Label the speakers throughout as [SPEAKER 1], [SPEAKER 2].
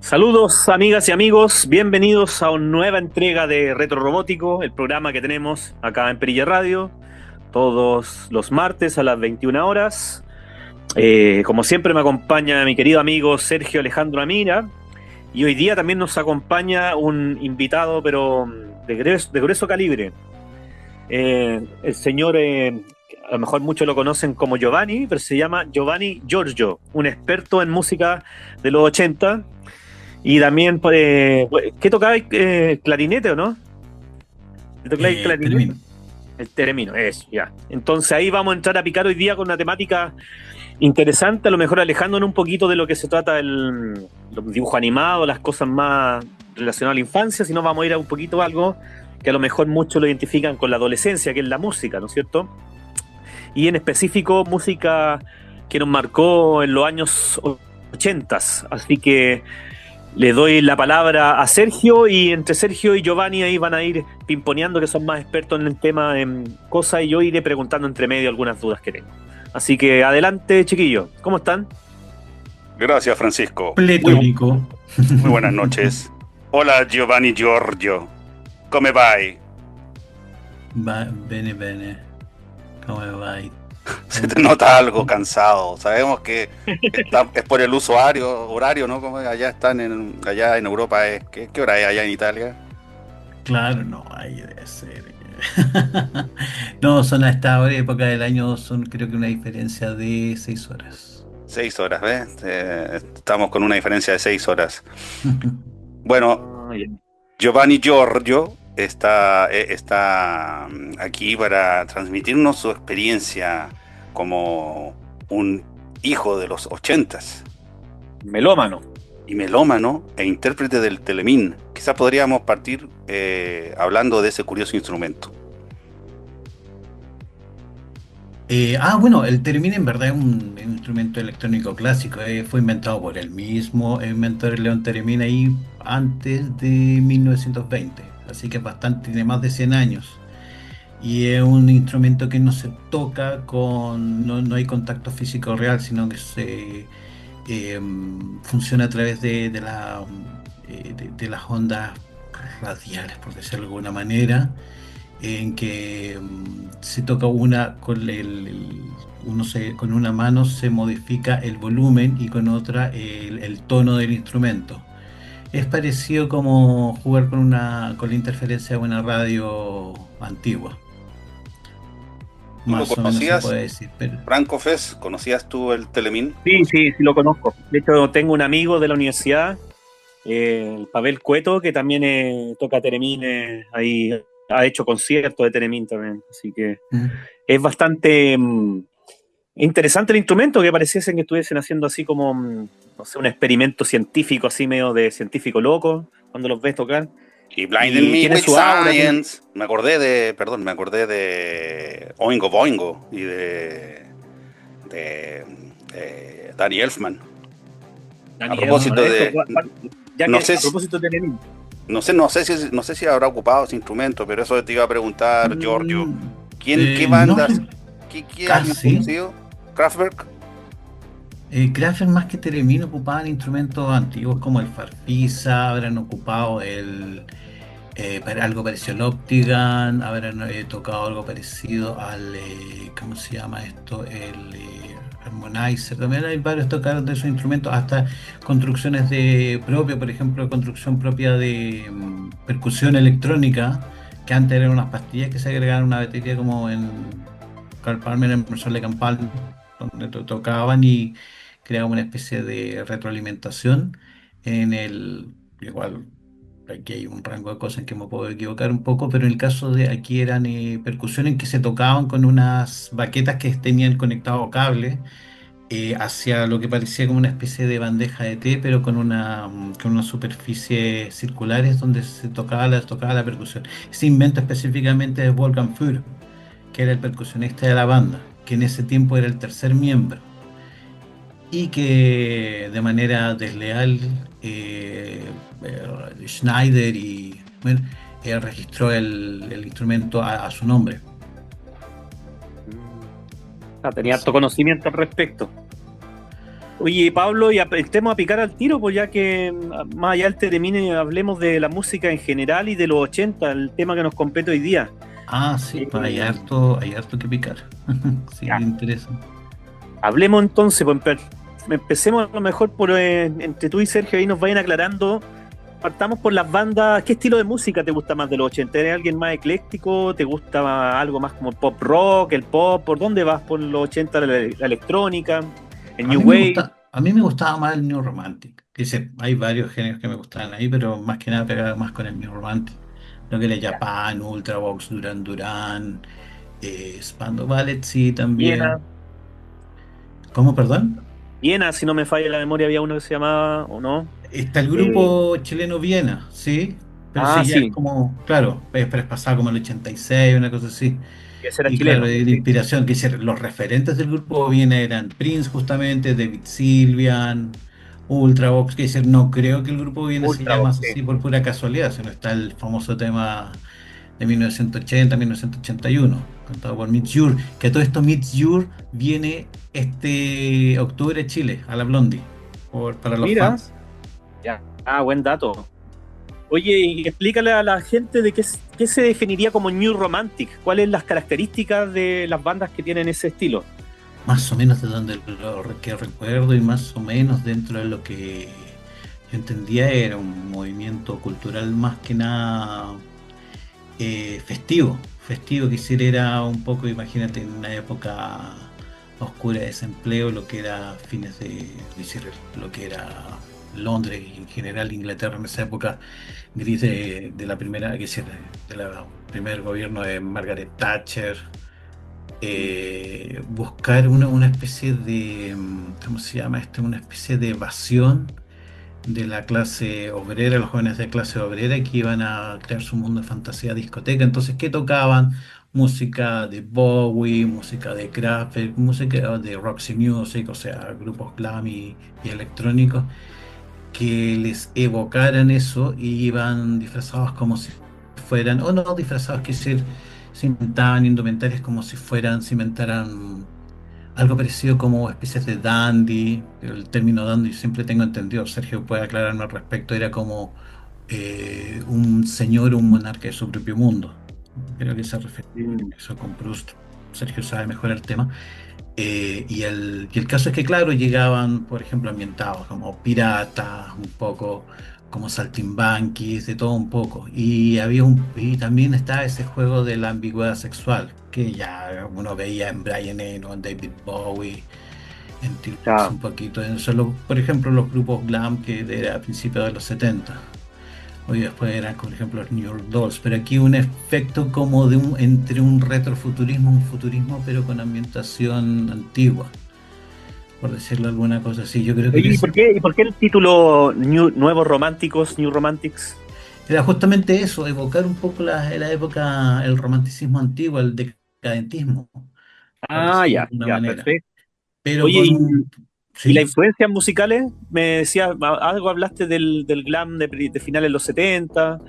[SPEAKER 1] Saludos amigas y amigos, bienvenidos a una nueva entrega de Retro Robótico, el programa que tenemos acá en Perilla Radio, todos los martes a las 21 horas. Como siempre me acompaña mi querido amigo Sergio Alejandro Amira, y hoy día también nos acompaña un invitado pero de grueso calibre. El señor, a lo mejor muchos lo conocen como Giovanni, pero se llama Giovanni Giorgio, un experto en música de los 80. Y también, ¿qué tocaba? ¿Clarinete o no? ¿Le tocáis clarinete?
[SPEAKER 2] Termino.
[SPEAKER 1] El teremino, eso, ya. Entonces ahí vamos a entrar a picar hoy día con una temática interesante, a lo mejor alejándonos un poquito de lo que se trata los dibujos animados, las cosas más relacionadas a la infancia, sino vamos a ir a un poquito a algo que a lo mejor muchos lo identifican con la adolescencia, que es la música, ¿no es cierto? Y en específico música que nos marcó en los años 80. Así que le doy la palabra a Sergio, y entre Sergio y Giovanni ahí van a ir pimponeando, que son más expertos en el tema, en cosas, y yo iré preguntando entre medio algunas dudas que tengo. Así que adelante, chiquillos, ¿cómo están?
[SPEAKER 3] Gracias, Francisco.
[SPEAKER 2] Pletórico.
[SPEAKER 3] Muy buenas noches. Hola, Giovanni Giorgio. ¿Come vai?
[SPEAKER 2] Bene, bene. ¿Cómo va?
[SPEAKER 3] Se te nota algo cansado. Sabemos que es por el uso horario, ¿no? Como allá allá en Europa, ¿qué hora es allá en Italia?
[SPEAKER 2] Claro, no, ahí debe ser. No, son a esta época del año, son creo que una diferencia de 6 horas.
[SPEAKER 3] 6 horas, ¿ves? Estamos con una diferencia de 6 horas. Bueno, Giovanni Giorgio está aquí para transmitirnos su experiencia como un hijo de los 80s.
[SPEAKER 1] Melómano.
[SPEAKER 3] Y melómano e intérprete del Telemín. Quizás podríamos partir hablando de ese curioso instrumento.
[SPEAKER 2] Bueno, el theremin en verdad es un instrumento electrónico clásico. Fue inventado por el mismo inventor Leon Theremin ahí antes de 1920. Así que tiene más de 100 años. Y es un instrumento que no se toca no hay contacto físico real, sino que funciona a través de las ondas radiales, por decirlo de alguna manera, en que se toca con una mano se modifica el volumen y con otra el tono del instrumento. Es parecido como jugar con la interferencia de una radio antigua.
[SPEAKER 3] Más
[SPEAKER 2] o menos se puede decir. Pero...
[SPEAKER 3] Franco Fez, ¿conocías tú el Telemín?
[SPEAKER 1] Sí, lo conozco. De hecho, tengo un amigo de la universidad, el Pavel Cueto, que también toca Theremin, ahí ha hecho conciertos de Theremin también. Así que es bastante interesante el instrumento, que pareciesen que estuviesen haciendo así como, no sé, un experimento científico, así medio de científico loco, cuando los ves tocar.
[SPEAKER 3] Y Blinding Me with Science. Me acordé de Oingo Boingo y de Danny Elfman. A propósito de
[SPEAKER 1] Theremin.
[SPEAKER 3] No sé si habrá ocupado ese instrumento, pero eso te iba a preguntar, Giorgio. ¿Qué bandas? ¿Qué has conocido? ¿Kraftwerk?
[SPEAKER 2] Kraftwerk más que Theremin ocupaban instrumentos antiguos como el Farfisa, habrán ocupado algo parecido al Optigan, habrán tocado algo parecido al, ¿cómo se llama esto? El Harmonizer. También hay varios tocados de esos instrumentos, hasta construcciones por ejemplo, construcción propia de percusión electrónica, que antes eran unas pastillas que se agregaban a una batería, como en Carl Palmer, en Emerson Lake and Palmer, donde tocaban y creaban una especie de retroalimentación igual. Aquí hay un rango de cosas en que me puedo equivocar un poco, pero en el caso de aquí eran percusiones que se tocaban con unas baquetas que tenían conectado cable hacia lo que parecía como una especie de bandeja de té, pero con una superficie circulares donde se tocaba la percusión. Ese invento específicamente de Wolfgang Führer, que era el percusionista de la banda, que en ese tiempo era el tercer miembro, y que de manera desleal Schneider registró el instrumento a su nombre.
[SPEAKER 1] Tenía harto conocimiento al respecto. Oye, Pablo, y entremos a picar al tiro, pues ya que más allá del termine, hablemos de la música en general y de los 80, el tema que nos compete hoy día.
[SPEAKER 2] Ah, sí,
[SPEAKER 1] Eh,
[SPEAKER 2] pues hay harto que picar. Sí,
[SPEAKER 1] ya,
[SPEAKER 2] me interesa.
[SPEAKER 1] hablemos entonces, pues empecemos a lo mejor por entre tú y Sergio, ahí nos vayan aclarando. Partamos por las bandas. ¿Qué estilo de música te gusta más de los 80? ¿Eres alguien más ecléctico? ¿Te gusta algo más como el pop rock, el pop? ¿Por dónde vas por los 80? La electrónica, el New Wave.
[SPEAKER 2] A mí me gustaba más el New Romantic. Dice, hay varios géneros que me gustaban ahí, pero más que nada pegaba más con el New Romantic. Lo que era
[SPEAKER 1] Ya.
[SPEAKER 2] Japan, Ultravox, Duran Duran, Spandau Ballet, sí,
[SPEAKER 1] Viena.
[SPEAKER 2] también. ¿Cómo, perdón?
[SPEAKER 1] Viena, si no me falla la memoria, había uno que se llamaba, ¿o no?
[SPEAKER 2] Está el
[SPEAKER 1] Eh,
[SPEAKER 2] grupo chileno Viena, sí, pero
[SPEAKER 1] ah,
[SPEAKER 2] sí, ya es
[SPEAKER 1] sí,
[SPEAKER 2] como, claro, es pasado como el 86, una cosa así.
[SPEAKER 1] ese era
[SPEAKER 2] Y claro,
[SPEAKER 1] chileno.
[SPEAKER 2] de
[SPEAKER 1] Sí.
[SPEAKER 2] inspiración, los referentes del grupo Viena eran Prince, justamente, David Sylvian, Ultravox, que decir, no creo que el grupo Viena se llama
[SPEAKER 1] Ultravox, sí.
[SPEAKER 2] así por pura casualidad, sino está el famoso tema de 1980-1981, cantado por Mitch Ure, que a todo esto Mitch Ure viene este octubre a Chile, a la Blondie, para los
[SPEAKER 1] Mira,
[SPEAKER 2] fans.
[SPEAKER 1] ya. Ah, buen dato. Oye, y explícale a la gente de qué se definiría como New Romantic. ¿Cuáles las características de las bandas que tienen ese estilo?
[SPEAKER 2] Más o menos de donde que recuerdo y más o menos dentro de lo que yo entendía era un movimiento cultural más que nada festivo, quisiera era un poco, imagínate, en una época oscura de desempleo, lo que era fines de, decir, lo que era Londres y en general Inglaterra en esa época gris de la primera, que decir, de la primer gobierno de Margaret Thatcher, buscar una especie de, ¿cómo se llama esto? Una especie de evasión de la clase obrera, los jóvenes de clase obrera que iban a crear su mundo de fantasía discoteca. Entonces, ¿qué tocaban? Música de Bowie, música de Kraftwerk, música de Roxy Music, o sea, grupos glam y electrónicos que les evocaran eso y iban disfrazados como si fueran, o no disfrazados, que se inventaban indumentarias como si fueran, se inventaran algo parecido como especies de dandy. El término dandy siempre tengo entendido, Sergio puede aclararme al respecto, era como un señor o un monarca de su propio mundo. Creo que se refiere
[SPEAKER 1] Mm.
[SPEAKER 2] a eso con Proust. Sergio sabe mejor el tema. Y el caso es que, claro, llegaban, por ejemplo, ambientados como piratas, un poco como saltimbanquis, de todo un poco. Y también estaba ese juego de la ambigüedad sexual, que ya uno veía en Brian Eno, en David Bowie, en T-Rex
[SPEAKER 1] Ya.
[SPEAKER 2] un poquito. Por ejemplo, los grupos glam que era a principios de los 70. Hoy después eran, por ejemplo, los New York Dolls, pero aquí un efecto como entre un retrofuturismo, un futurismo, pero con ambientación antigua, por decirlo alguna cosa así. Yo creo que
[SPEAKER 1] Oye, y por qué el título Nuevos Románticos, New Romantics?
[SPEAKER 2] era justamente eso, evocar un poco la época, el romanticismo antiguo, el decadentismo, por
[SPEAKER 1] Ah,
[SPEAKER 2] decirlo de
[SPEAKER 1] ya,
[SPEAKER 2] alguna
[SPEAKER 1] ya,
[SPEAKER 2] manera,
[SPEAKER 1] perfecto.
[SPEAKER 2] pero
[SPEAKER 1] Oye,
[SPEAKER 2] con un...
[SPEAKER 1] y las
[SPEAKER 2] ¿Sí?
[SPEAKER 1] influencias musicales? Me decías, algo hablaste del glam de finales de los 70,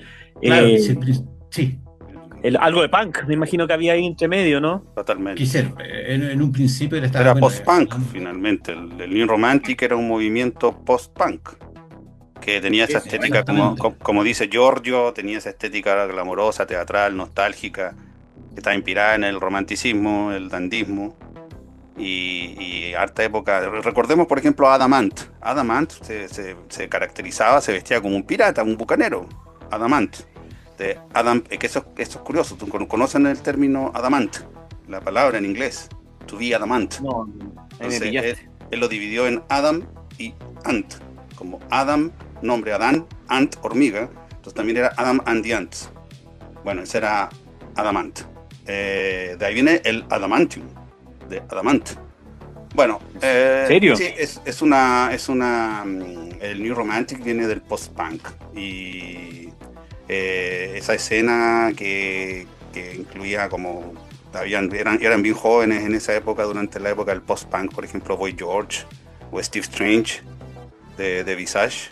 [SPEAKER 2] Claro,
[SPEAKER 1] eh,
[SPEAKER 2] sí,
[SPEAKER 1] algo de punk, me imagino que había ahí entre medio, ¿no?
[SPEAKER 3] Totalmente.
[SPEAKER 2] quisiera. En un principio era, estaba,
[SPEAKER 3] Era
[SPEAKER 2] bueno,
[SPEAKER 3] post-punk, finalmente. El New Romantic era un movimiento post-punk, que tenía esa estética,
[SPEAKER 2] exactamente.
[SPEAKER 3] como dice Giorgio, tenía esa estética glamorosa, teatral, nostálgica, que estaba inspirada en el romanticismo, el dandismo y harta época. Recordemos, por ejemplo, a Adam Ant. Adam Ant se caracterizaba, se vestía como un pirata, un bucanero. Adam Ant. Que eso es curioso. ¿Tú conocen el término adamant? La palabra en inglés. To be adamant.
[SPEAKER 1] No, ahí me
[SPEAKER 3] Entonces,
[SPEAKER 1] pillaste.
[SPEAKER 3] él lo dividió en Adam y Ant. Como Adam, nombre Adán, Ant, hormiga. Entonces también era Adam and the Ants. Bueno, ese era Adamant. De ahí viene el Adamantium, de Adamant. Bueno,
[SPEAKER 1] ¿En serio?
[SPEAKER 3] sí, el New Romantic viene del post-punk. Y esa escena que incluía como eran bien jóvenes en esa época, durante la época del post-punk, por ejemplo, Boy George o Steve Strange de Visage,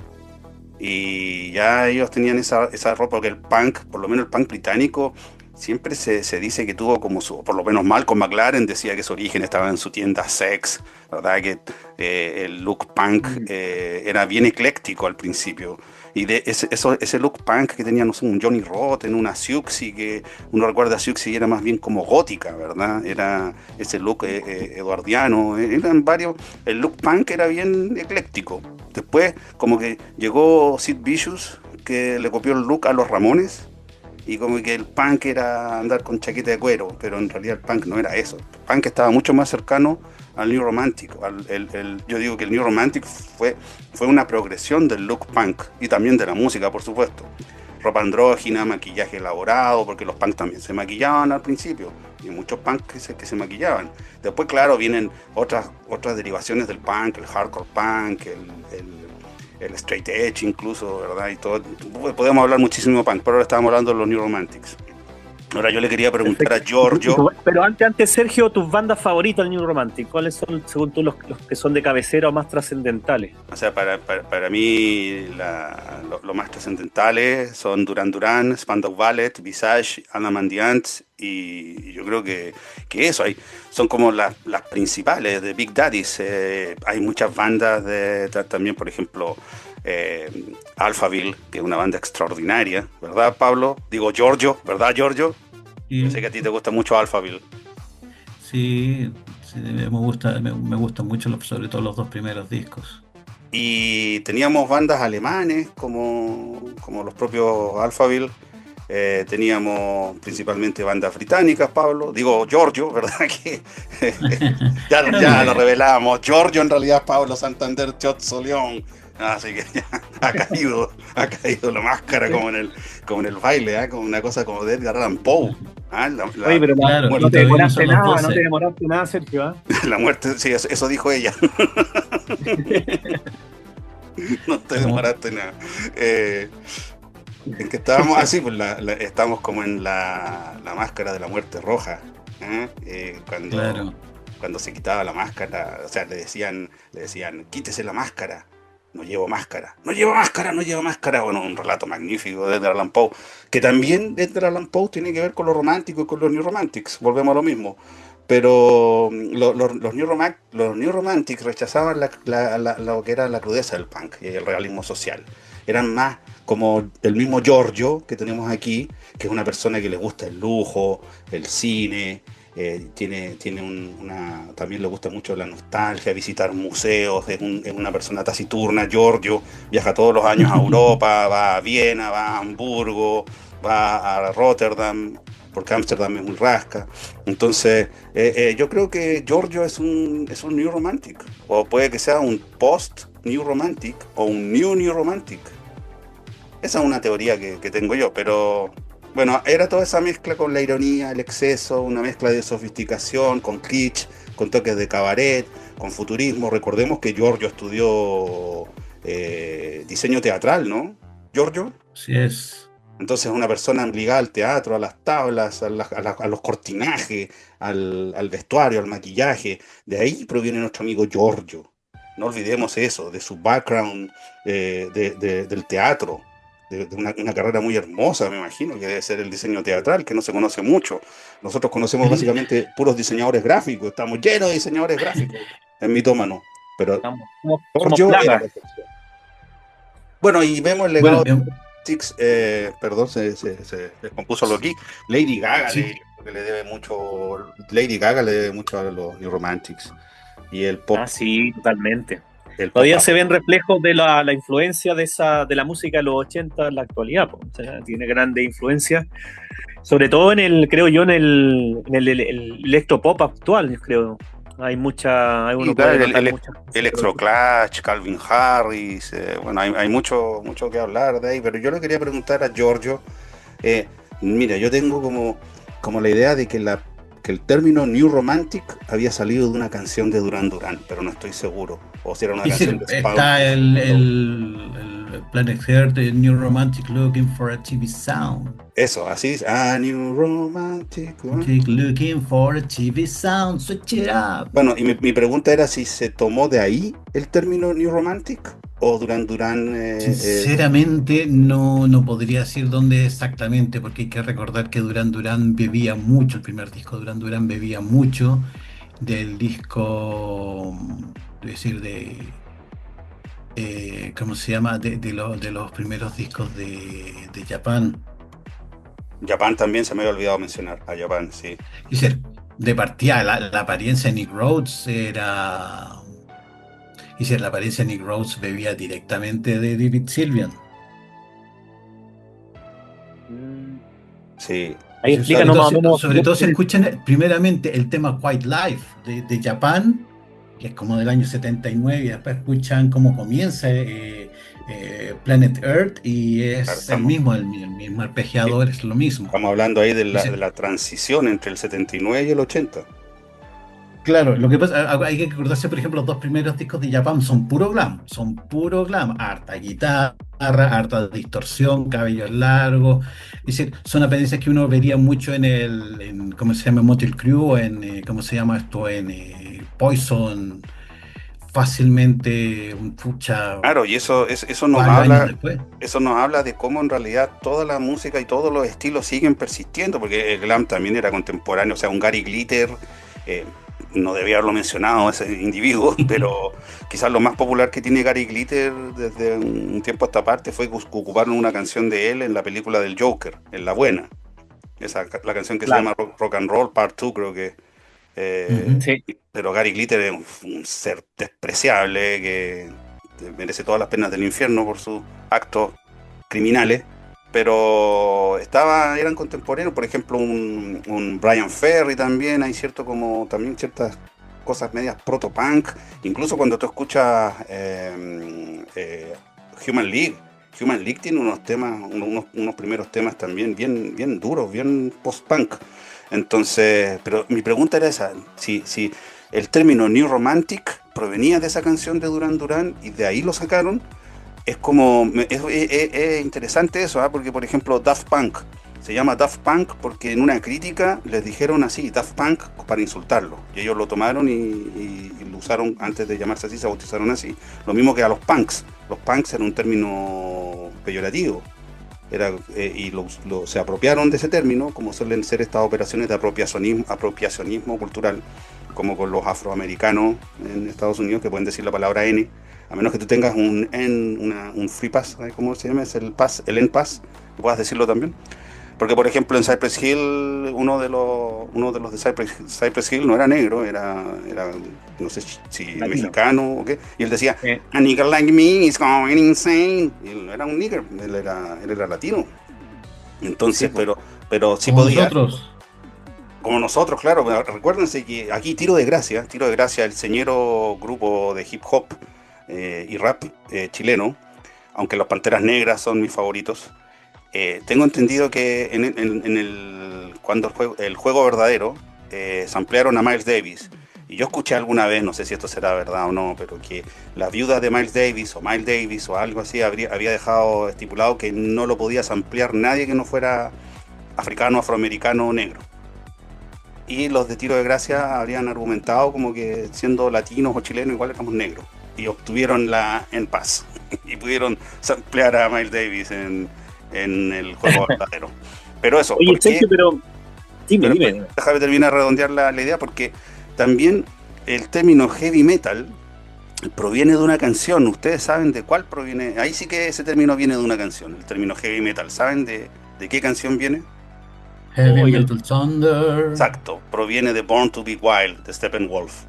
[SPEAKER 3] y ya ellos tenían esa ropa, porque el punk, por lo menos el punk británico, siempre se dice que tuvo como por lo menos Malcolm McLaren decía que su origen estaba en su tienda Sex, ¿verdad? Que el look punk era bien ecléctico al principio. Y de ese look punk que tenía, no sé, un Johnny Rotten, una Siouxsie, que uno recuerda a Siouxsie y era más bien como gótica, ¿verdad? Era ese look eduardiano, eran varios. El look punk era bien ecléctico. Después, como que llegó Sid Vicious, que le copió el look a los Ramones. Y como que el punk era andar con chaqueta de cuero, pero en realidad el punk no era eso. El punk estaba mucho más cercano al New Romantic. Yo digo que el New Romantic fue una progresión del look punk y también de la música, por supuesto. Ropa andrógina, maquillaje elaborado, porque los punk también se maquillaban al principio, y muchos punk que se maquillaban. Después, claro, vienen otras derivaciones del punk, el hardcore punk, el straight edge incluso, ¿verdad? Y todo. Podemos hablar muchísimo de punk, pero ahora estábamos hablando de los New Romantics. Ahora yo le quería preguntar a Giorgio.
[SPEAKER 1] Pero antes, Sergio, tus bandas favoritas del New Romantic, ¿cuáles son, según tú, los que son de cabecera o más trascendentales?
[SPEAKER 3] O sea, para mí lo más trascendentales son Duran Duran, Spandau Ballet, Visage, Adam and the Ants, y yo creo que eso son como las principales de Big Daddies. Hay muchas bandas también, por ejemplo, Alphaville, que es una banda extraordinaria, ¿verdad, Pablo? Digo, Giorgio, ¿verdad, Giorgio?
[SPEAKER 2] Sí.
[SPEAKER 3] Yo sé que a ti te gusta mucho Alphaville.
[SPEAKER 2] Sí, me gustan mucho, sobre todo los dos primeros discos.
[SPEAKER 3] Y teníamos bandas alemanes como los propios Alphaville. Teníamos principalmente bandas británicas, Pablo. Digo, Giorgio, ¿verdad? Que ya lo revelamos. Giorgio en realidad es Pablo Santander Chotzo León. Así que ya ha caído la máscara como en el baile, ¿eh? Como una cosa como de Edgar Allan Poe.
[SPEAKER 1] Oye, pero
[SPEAKER 2] claro,
[SPEAKER 1] no te demoraste nada,
[SPEAKER 2] 12.
[SPEAKER 1] no te demoraste nada, Sergio, ¿eh?
[SPEAKER 3] La muerte, sí, eso dijo ella. No te demoraste nada. En que estábamos así, pues estamos como en la máscara de la muerte roja. Cuando se quitaba la máscara, o sea, le decían, quítese la máscara. No llevo máscara. Bueno, un relato magnífico de Edgar Allan Poe, que también Edgar Allan Poe tiene que ver con lo romántico y con los New Romantics. Volvemos a lo mismo. Pero los New Romantics rechazaban lo que era la crudeza del punk y el realismo social. Eran más como el mismo Giorgio que tenemos aquí, que es una persona que le gusta el lujo, el cine, también le gusta mucho la nostalgia, visitar museos, es una persona taciturna. Giorgio viaja todos los años a Europa, va a Viena, va a Hamburgo, va a Rotterdam, porque Ámsterdam es muy rasca. Entonces, yo creo que Giorgio es un New Romantic, o puede que sea un post-New Romantic, o un New Romantic. Esa es una teoría que tengo yo, pero bueno, era toda esa mezcla con la ironía, el exceso, una mezcla de sofisticación, con kitsch, con toques de cabaret, con futurismo. Recordemos que Giorgio estudió diseño teatral, ¿no? ¿Giorgio?
[SPEAKER 2] Sí es.
[SPEAKER 3] Entonces una persona ligada al teatro, a las tablas, a los cortinajes, al vestuario, al maquillaje. De ahí proviene nuestro amigo Giorgio. No olvidemos eso, de su background del teatro. De una carrera muy hermosa, me imagino, que debe ser el diseño teatral, que no se conoce mucho. Nosotros conocemos básicamente puros diseñadores gráficos, estamos llenos de diseñadores gráficos en Mitómano, pero Giorgio era la excepción. Bueno, y vemos el legado de Six, perdón, se descompuso algo aquí. Lady Gaga, sí. Le debe mucho a los New Romantics y el pop.
[SPEAKER 1] Ah, sí, totalmente. Todavía se ven reflejos de la influencia de la música de los 80 en la actualidad, o sea, tiene grande influencia, sobre todo en el electropop actual, yo creo. Hay mucha, hay uno
[SPEAKER 3] claro, Electroclash, Calvin Harris, bueno, hay mucho que hablar de ahí, pero yo le quería preguntar a Giorgio, mira, yo tengo como la idea de que el término New Romantic había salido de una canción de Duran Duran, pero no estoy seguro. O si era una canción de Spawn.
[SPEAKER 2] Está el Planet Earth, el New Romantic Looking for a TV Sound.
[SPEAKER 3] Eso, así es. New Romantic
[SPEAKER 2] Looking for a TV Sound, switch it up.
[SPEAKER 3] Bueno, y mi pregunta era si se tomó de ahí el término New Romantic o Duran Duran.
[SPEAKER 2] Sinceramente, no podría decir dónde exactamente, porque hay que recordar que Duran Duran bebía mucho, el primer disco de Duran Duran bebía mucho del disco, es decir, ¿cómo se llama? De los primeros discos de Japan.
[SPEAKER 3] Japan también se me había olvidado mencionar, a Japan, sí.
[SPEAKER 2] Es decir, de partida, la apariencia de Nick Rhodes era... Es decir, la apariencia de Nick Rhodes bebía directamente de David Sylvian.
[SPEAKER 3] Sí.
[SPEAKER 1] Ahí
[SPEAKER 2] Sí,
[SPEAKER 1] explícanos más o menos.
[SPEAKER 2] sobre todo se escuchan primeramente el tema Quiet Life de Japan, que es como del año 79, y después escuchan cómo comienza Planet Earth, y
[SPEAKER 3] Claro,
[SPEAKER 2] es el mismo
[SPEAKER 3] sí,
[SPEAKER 2] arpegiador, es lo mismo.
[SPEAKER 3] estamos hablando ahí de
[SPEAKER 2] Dice,
[SPEAKER 3] la transición entre el 79 y el 80.
[SPEAKER 2] claro, lo que pasa, hay que acordarse, por ejemplo, los dos primeros discos de Japan son puro glam, harta guitarra, harta distorsión, cabellos largos, es decir, son apariencias que uno vería mucho ¿cómo se llama? Motley Crue, o ¿cómo se llama esto? Poison, fácilmente, un pucha,
[SPEAKER 3] Claro, y eso nos
[SPEAKER 2] varios años
[SPEAKER 3] habla,
[SPEAKER 2] después.
[SPEAKER 3] eso nos habla de cómo en realidad toda la música y todos los estilos siguen persistiendo, porque el glam también era contemporáneo, o sea, un Gary Glitter, eh, no debía haberlo mencionado ese individuo, pero quizás lo más popular que tiene Gary Glitter desde un tiempo a esta parte fue que ocuparon una canción de él en la película del Joker, en la buena, la canción que se
[SPEAKER 1] Claro,
[SPEAKER 3] llama Rock and Roll Part 2, creo que.
[SPEAKER 2] Ujú.
[SPEAKER 3] eh,
[SPEAKER 1] sí.
[SPEAKER 3] pero Gary Glitter es un ser despreciable que merece todas las penas del infierno por sus actos criminales, pero eran contemporáneos, por ejemplo, un Brian Ferry también, hay también ciertas cosas medias proto-punk, incluso cuando tú escuchas Human League. Human League tiene unos temas, unos primeros temas también bien duros, bien post-punk. Entonces, pero mi pregunta era esa, si el término New Romantic provenía de esa canción de Duran Duran y de ahí lo sacaron, es como, es interesante eso, ¿ah? Porque por ejemplo Daft Punk, se llama Daft Punk porque en una crítica les dijeron así, Daft Punk, para insultarlo, y ellos lo tomaron y lo usaron, antes de llamarse así, se bautizaron así, lo mismo que a los punks era un término peyorativo. Se apropiaron de ese término, como suelen ser estas operaciones de apropiacionismo cultural, como con los afroamericanos en Estados Unidos, que pueden decir la palabra N, a menos que tú tengas un free pass, ¿sabes cómo se llama? Es el N-Pass, puedas decirlo también. Porque, por ejemplo, en Cypress Hill, uno de los de Cypress Hill no era negro, era no sé si
[SPEAKER 1] Latino.
[SPEAKER 3] mexicano o qué, y él decía,
[SPEAKER 1] Eh,
[SPEAKER 3] a nigger like me is going insane. Y él no era un nigger, él era latino. Entonces,
[SPEAKER 1] sí, pues.
[SPEAKER 3] pero sí
[SPEAKER 2] Como
[SPEAKER 3] podía,
[SPEAKER 2] nosotros.
[SPEAKER 3] como nosotros, claro. Pero recuérdense que aquí Tiro de Gracia, el señero grupo de hip hop y rap chileno, aunque los Panteras Negras son mis favoritos. Tengo entendido que cuando el juego verdadero samplearon a Miles Davis. Y yo escuché alguna vez, no sé si esto será verdad o no, pero que la viuda de Miles Davis o algo así había dejado estipulado que no lo podía samplear nadie que no fuera africano, afroamericano o negro. Y los de Tiro de Gracia habrían argumentado como que siendo latinos o chilenos igual éramos negros. Y obtuvieron la en paz. Y pudieron samplear a Miles Davis en el juego verdadero. Pero eso,
[SPEAKER 1] Oye, Sergio, pero dime,
[SPEAKER 3] pero
[SPEAKER 1] dime.
[SPEAKER 3] déjame terminar de redondear la idea, porque también el término heavy metal proviene de una canción. Ustedes saben de cuál proviene. Ahí sí que ese término viene de una canción, el término heavy metal. ¿Saben de qué canción viene?
[SPEAKER 2] Heavy
[SPEAKER 1] Oye,
[SPEAKER 2] Metal Thunder.
[SPEAKER 3] Exacto, proviene de Born to Be Wild, de Steppenwolf.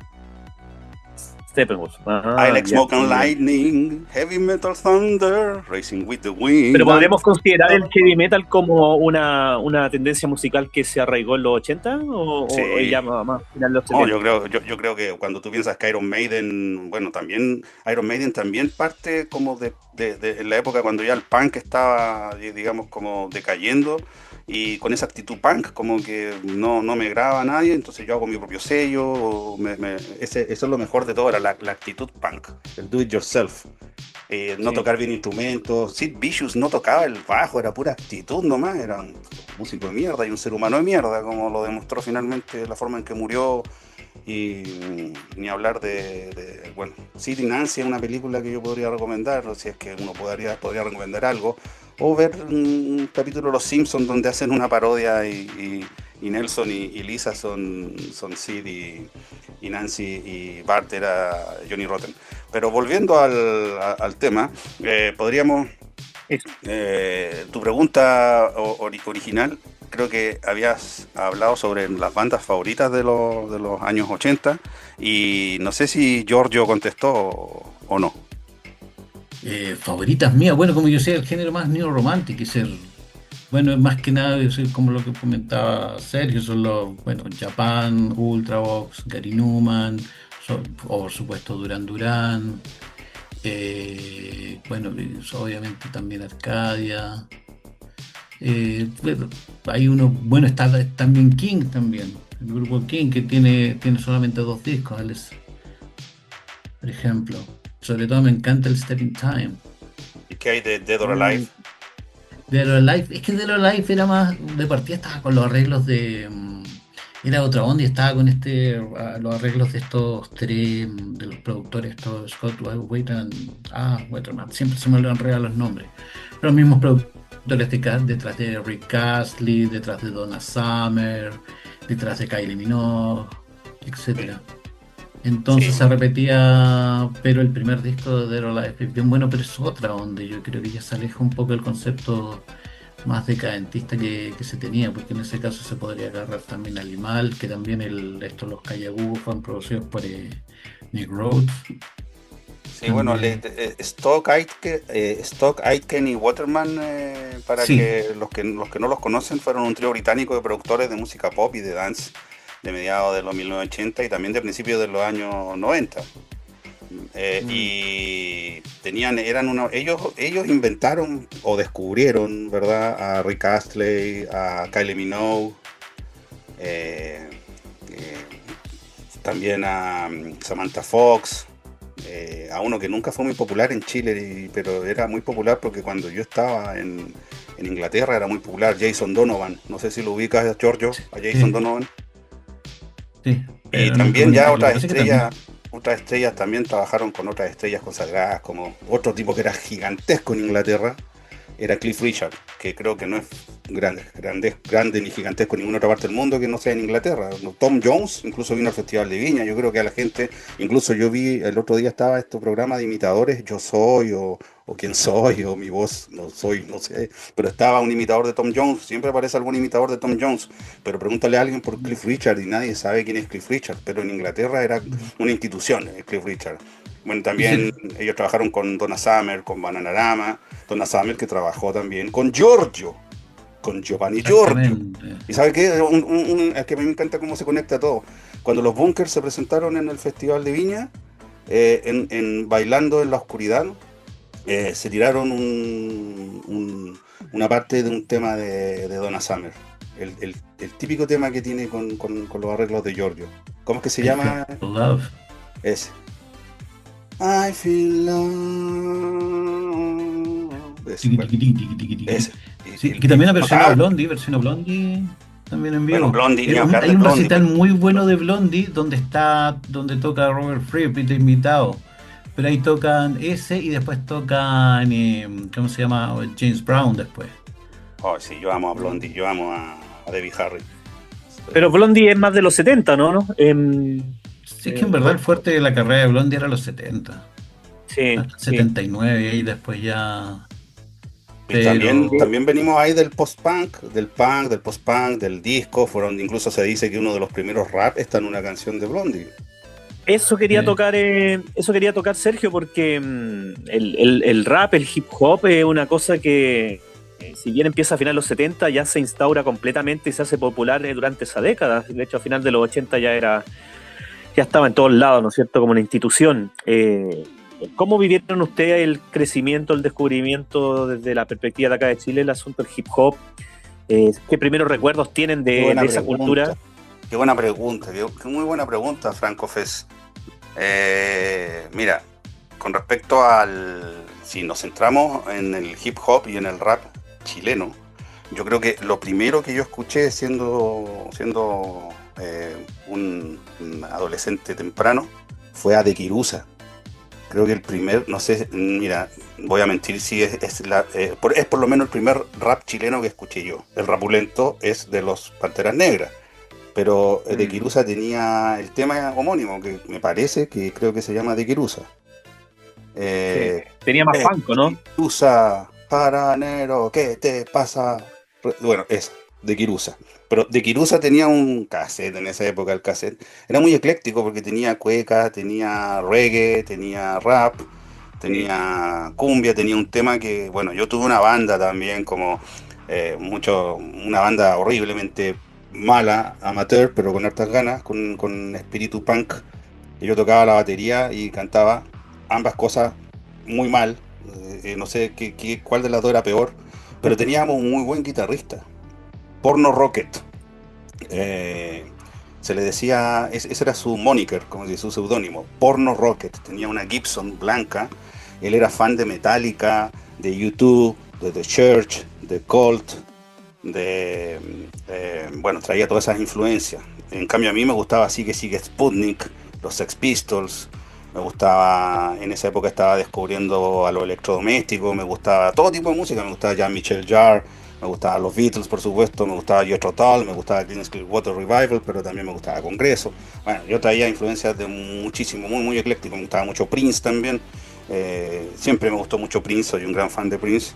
[SPEAKER 1] Steppenwolf.
[SPEAKER 3] I like smoke and lightning, heavy metal thunder, racing with the wind.
[SPEAKER 1] Pero podríamos considerar el heavy metal como una tendencia musical que se arraigó en los 80
[SPEAKER 3] Sí.
[SPEAKER 1] o ya más final de los
[SPEAKER 3] No,
[SPEAKER 1] 70.
[SPEAKER 3] yo creo que cuando tú piensas que Iron Maiden, bueno, también Iron Maiden también parte como de en la época cuando ya el punk estaba, digamos, como decayendo, y con esa actitud punk, como que no me graba a nadie, entonces yo hago mi propio sello, eso es lo mejor de todo, era la actitud punk, el do it yourself. No
[SPEAKER 1] Sí.
[SPEAKER 3] tocar bien instrumentos. Sid Vicious no tocaba el bajo, era pura actitud nomás, era un músico de mierda y un ser humano de mierda, como lo demostró finalmente la forma en que murió y ni hablar bueno, Sid y Nancy es una película que yo podría recomendar, si es que uno podría recomendar algo, o ver un capítulo de Los Simpsons donde hacen una parodia y Nelson y Lisa son Sid y Nancy y Bart era Johnny Rotten. Pero volviendo al tema, podríamos... tu pregunta original, creo que habías hablado sobre las bandas favoritas de los años 80 y no sé si Giorgio contestó o no.
[SPEAKER 2] Favoritas mías, bueno, como yo sé, el género más neorromantic, bueno, es más que nada, como lo que comentaba Sergio, son bueno, Japan, Ultravox, Gary Numan, o por supuesto Duran Duran. Bueno, obviamente también Arcadia. Bueno, hay uno, bueno, está también King también, el grupo King que tiene solamente 2 discos, por ejemplo. Sobre todo me encanta el Step in Time.
[SPEAKER 3] ¿Y qué hay de Dead or Alive?
[SPEAKER 2] Dead or Alive, es que Dead or Alive era más, de partida estaba con los arreglos era otra onda y estaba con los arreglos de estos 3 de los productores, estos Scott Waterman, siempre se me olvidan los nombres. Los mismos productores detrás de Rick Astley, detrás de Donna Summer, detrás de Kylie Minogue, etcétera. Entonces se repetía, pero el primer disco de Dead or Alive es bien bueno, pero es otra onda. Yo creo que ya se aleja un poco del concepto más decadentista que se tenía, porque en ese caso se podría agarrar también Animal, que también los Callagú fueron producidos por Nick Rhodes.
[SPEAKER 3] Sí, bueno, Stock Aitken y Waterman, que los que no los conocen, fueron un trío británico de productores de música pop y de dance de mediados de los 1980 y también de principios de los años 90. Y ellos inventaron o descubrieron, ¿verdad?, a Rick Astley, a Kylie Minogue, también a Samantha Fox, a uno que nunca fue muy popular en Chile, pero era muy popular porque cuando yo estaba en Inglaterra era muy popular, Jason Donovan. No sé si lo ubicas, Giorgio, a Jason Donovan.
[SPEAKER 2] Sí.
[SPEAKER 3] Y también ya otras estrellas también trabajaron con otras estrellas consagradas, como otro tipo que era gigantesco en Inglaterra, era Cliff Richard, que creo que no es grande ni gigantesco en ninguna otra parte del mundo que no sea en Inglaterra. Tom Jones incluso vino al Festival de Viña. Yo creo que a la gente, incluso yo vi el otro día estaba este programa de imitadores, Yo Soy o Quién Soy o Mi Voz, no sé, pero estaba un imitador de Tom Jones. Siempre aparece algún imitador de Tom Jones, pero pregúntale a alguien por Cliff Richard y nadie sabe quién es Cliff Richard, pero en Inglaterra era una institución, Cliff Richard. Bueno, también ellos trabajaron con Donna Summer, con Bananarama, Donna Summer que trabajó también con Giovanni Giorgio. ¿Y sabe qué? Es que a mí me encanta cómo se conecta todo. Cuando los Bunkers se presentaron en el Festival de Viña, en Bailando en la Oscuridad, se tiraron una parte de un tema de Donna Summer. El típico tema que tiene con los arreglos de Giorgio. ¿Cómo es que se llama?
[SPEAKER 2] Love.
[SPEAKER 3] Ese. I feel love. Ese.
[SPEAKER 2] Sí, que también ha versionado Blondie también en vivo.
[SPEAKER 3] Bueno, Blondie,
[SPEAKER 2] hay un recital muy bueno de Blondie donde toca Robert Fripp de invitado. Pero ahí tocan ese y después tocan, ¿cómo se llama? James Brown después.
[SPEAKER 3] Oh, sí, yo amo a Blondie, yo amo a Debbie Harry.
[SPEAKER 1] Pero Blondie es más de los 70, ¿no?
[SPEAKER 2] Sí, es que en verdad el fuerte de la carrera de Blondie era los 70.
[SPEAKER 1] Sí.
[SPEAKER 2] 79 y después ya...
[SPEAKER 3] Y también venimos ahí del post-punk, del post-punk, del disco. Incluso se dice que uno de los primeros rap está en una canción de Blondie.
[SPEAKER 1] Eso quería tocar Sergio, porque el rap, el hip hop es una cosa que, si bien empieza a finales de los 70, ya se instaura completamente y se hace popular durante esa década. De hecho, a final de los 80 ya estaba en todos lados, ¿no es cierto?, como una institución. ¿Cómo vivieron ustedes el crecimiento, el descubrimiento desde la perspectiva de acá de Chile, el asunto del hip hop? ¿Qué primeros recuerdos tienen de esa cultura?
[SPEAKER 3] Qué buena pregunta, qué muy buena pregunta, Franco Fez. Mira, con respecto si nos centramos en el hip hop y en el rap chileno, yo creo que lo primero que yo escuché siendo un adolescente temprano, fue a De Quirusa. Creo que el primer, no sé, mira, voy a mentir si es por lo menos el primer rap chileno que escuché yo. El Rapulento es de los Panteras Negras, pero De Quirusa tenía el tema homónimo, que me parece que creo que se llama De Quirusa.
[SPEAKER 1] Sí. Tenía más funk, ¿no?
[SPEAKER 3] Quirusa, paranero, ¿qué te pasa? Bueno, esa, De Quirusa. Pero De Quirusa tenía un cassette en esa época, el cassette. Era muy ecléctico porque tenía cueca, tenía reggae, tenía rap, tenía cumbia, tenía un tema que, bueno, yo tuve una banda también, como una banda horriblemente mala, amateur, pero con hartas ganas, con espíritu punk. Y yo tocaba la batería y cantaba ambas cosas muy mal. No sé cuál de las dos era peor, pero teníamos un muy buen guitarrista. Porno Rocket. Se le decía, ese era su moniker, como si su seudónimo, Porno Rocket. Tenía una Gibson blanca. Él era fan de Metallica, de U2, de The Church, de Cult, bueno, traía todas esas influencias. En cambio a mí me gustaba Sigue Sigue Sputnik, los Sex Pistols. Me gustaba, en esa época estaba descubriendo a los electrodomésticos, me gustaba todo tipo de música, me gustaba Jean-Michel Jarre, me gustaban los Beatles, por supuesto, me gustaba Jethro Tull, me gustaba Creedence Clearwater Revival, pero también me gustaba Congreso. Bueno, yo traía influencias de muchísimo, muy, muy ecléctico. Me gustaba mucho Prince también. Siempre me gustó mucho Prince, soy un gran fan de Prince.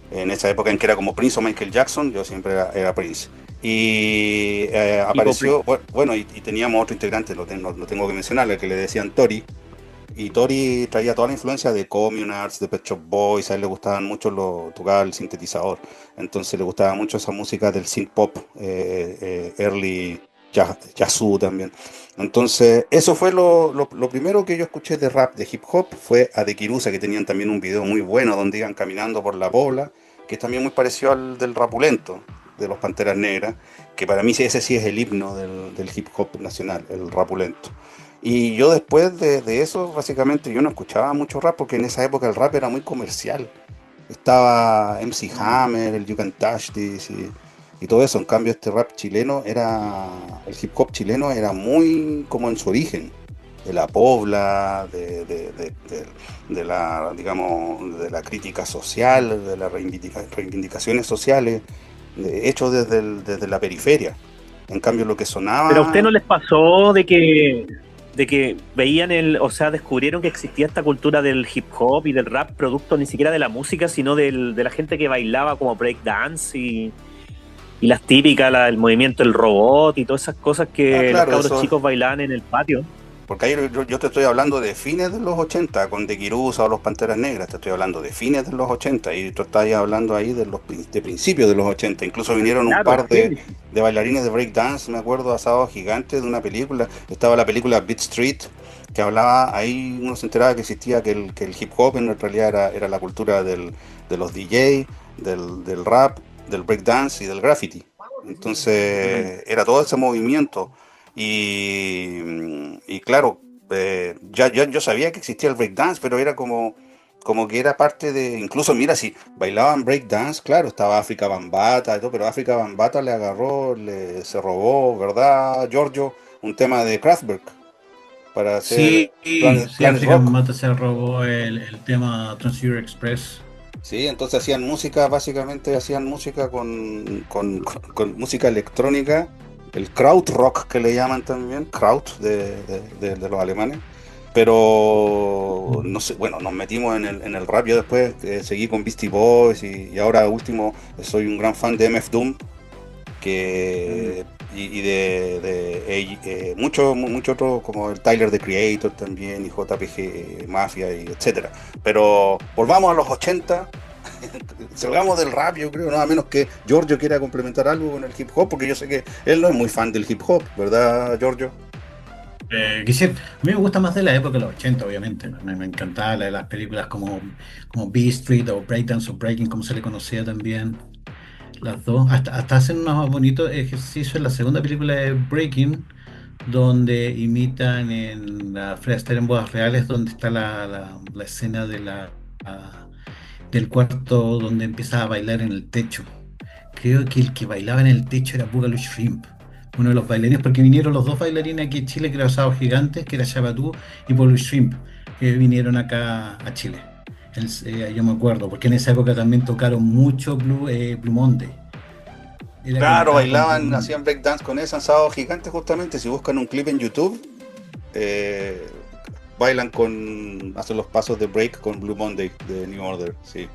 [SPEAKER 3] En esa época en que era como Prince o Michael Jackson, yo siempre era Prince. Y apareció, bueno, y teníamos otro integrante, lo tengo que mencionar, el que le decían Tori. Y Tori traía toda la influencia de Communards, de Pet Shop Boys. A él le gustaban mucho, tocaba el sintetizador, entonces le gustaba mucho esa música del synth pop, early jazzú también. Entonces eso fue lo primero que yo escuché de rap, de hip hop, fue a De Quirusa, que tenían también un video muy bueno donde iban caminando por la Pobla, que es también muy parecido al del Rapulento, de los Panteras Negras, que para mí ese sí es el himno del hip hop nacional, el Rapulento. Y yo después de eso, básicamente, yo no escuchaba mucho rap porque en esa época el rap era muy comercial. Estaba MC Hammer, el You Can Touch This y todo eso. En cambio, este rap chileno el hip hop chileno era muy como en su origen, de la pobla, de la, digamos, de la crítica social, de las reivindicaciones sociales, hechos desde la periferia. En cambio, lo que sonaba...
[SPEAKER 1] ¿Pero a usted no les pasó de que veían o sea, descubrieron que existía esta cultura del hip hop y del rap, producto ni siquiera de la música, sino de la gente que bailaba como breakdance y las típicas, el movimiento del robot y todas esas cosas que
[SPEAKER 3] claro,
[SPEAKER 1] los cabros chicos bailaban en el patio?
[SPEAKER 3] Porque ahí yo te estoy hablando de fines de los 80, con De Quirusa o los Panteras Negras, te estoy hablando de fines de los 80, y tú estás hablando ahí de principios de los 80. Incluso vinieron un par de bailarines de breakdance, me acuerdo, asados gigantes de una película. Estaba la película Beat Street, que hablaba, ahí uno se enteraba que existía, que el hip hop en realidad era la cultura de los DJ, del rap, del breakdance y del graffiti. Entonces era todo ese movimiento. Y claro, yo sabía que existía el breakdance, pero era como que era parte de... Incluso, mira, si bailaban breakdance, claro, estaba África Bambata y todo, pero África Bambata se robó, ¿verdad, Giorgio? Un tema de Kraftwerk para hacer
[SPEAKER 2] África Bambata se robó el tema Trans-Europe Express.
[SPEAKER 3] Sí, entonces hacían música con música electrónica, el Krautrock que le llaman también, Kraut de los alemanes, pero no sé, bueno, nos metimos en el rap. Yo después seguí con Beastie Boys y ahora último soy un gran fan de MF Doom, y de mucho otro, como el Tyler the Creator también, y JPG Mafia, y etcétera. Pero volvamos a los 80. Salgamos del rap, yo creo, nada menos que Giorgio quiera complementar algo con el hip hop, porque yo sé que él no es muy fan del hip hop, ¿verdad, Giorgio?
[SPEAKER 2] A mí me gusta más de la época de los 80, obviamente. Me encantaba las películas como Beat Street o Breakdance o Breaking, como se le conocía también. Las dos, hasta hacen unos bonitos ejercicios en la segunda película de Breaking, donde imitan en la Fred Astaire en bodas reales, donde está la escena del cuarto donde empieza a bailar en el techo. Creo que el que bailaba en el techo era Boogaloo Shrimp, uno de los bailarines, porque vinieron los dos bailarines aquí en Chile, que eran los Sábados Gigantes, que era Shabatu y Paul Shrimp, que vinieron acá a Chile. Yo me acuerdo, porque en esa época también tocaron mucho Blue Monday. Era
[SPEAKER 3] Claro,
[SPEAKER 2] conectado con Blue
[SPEAKER 3] bailaban,
[SPEAKER 2] Monday.
[SPEAKER 3] hacían breakdance con ese Sábado Gigante justamente. Si buscan un clip en YouTube, eh, hacen los pasos de break con Blue Monday de New Order, sí.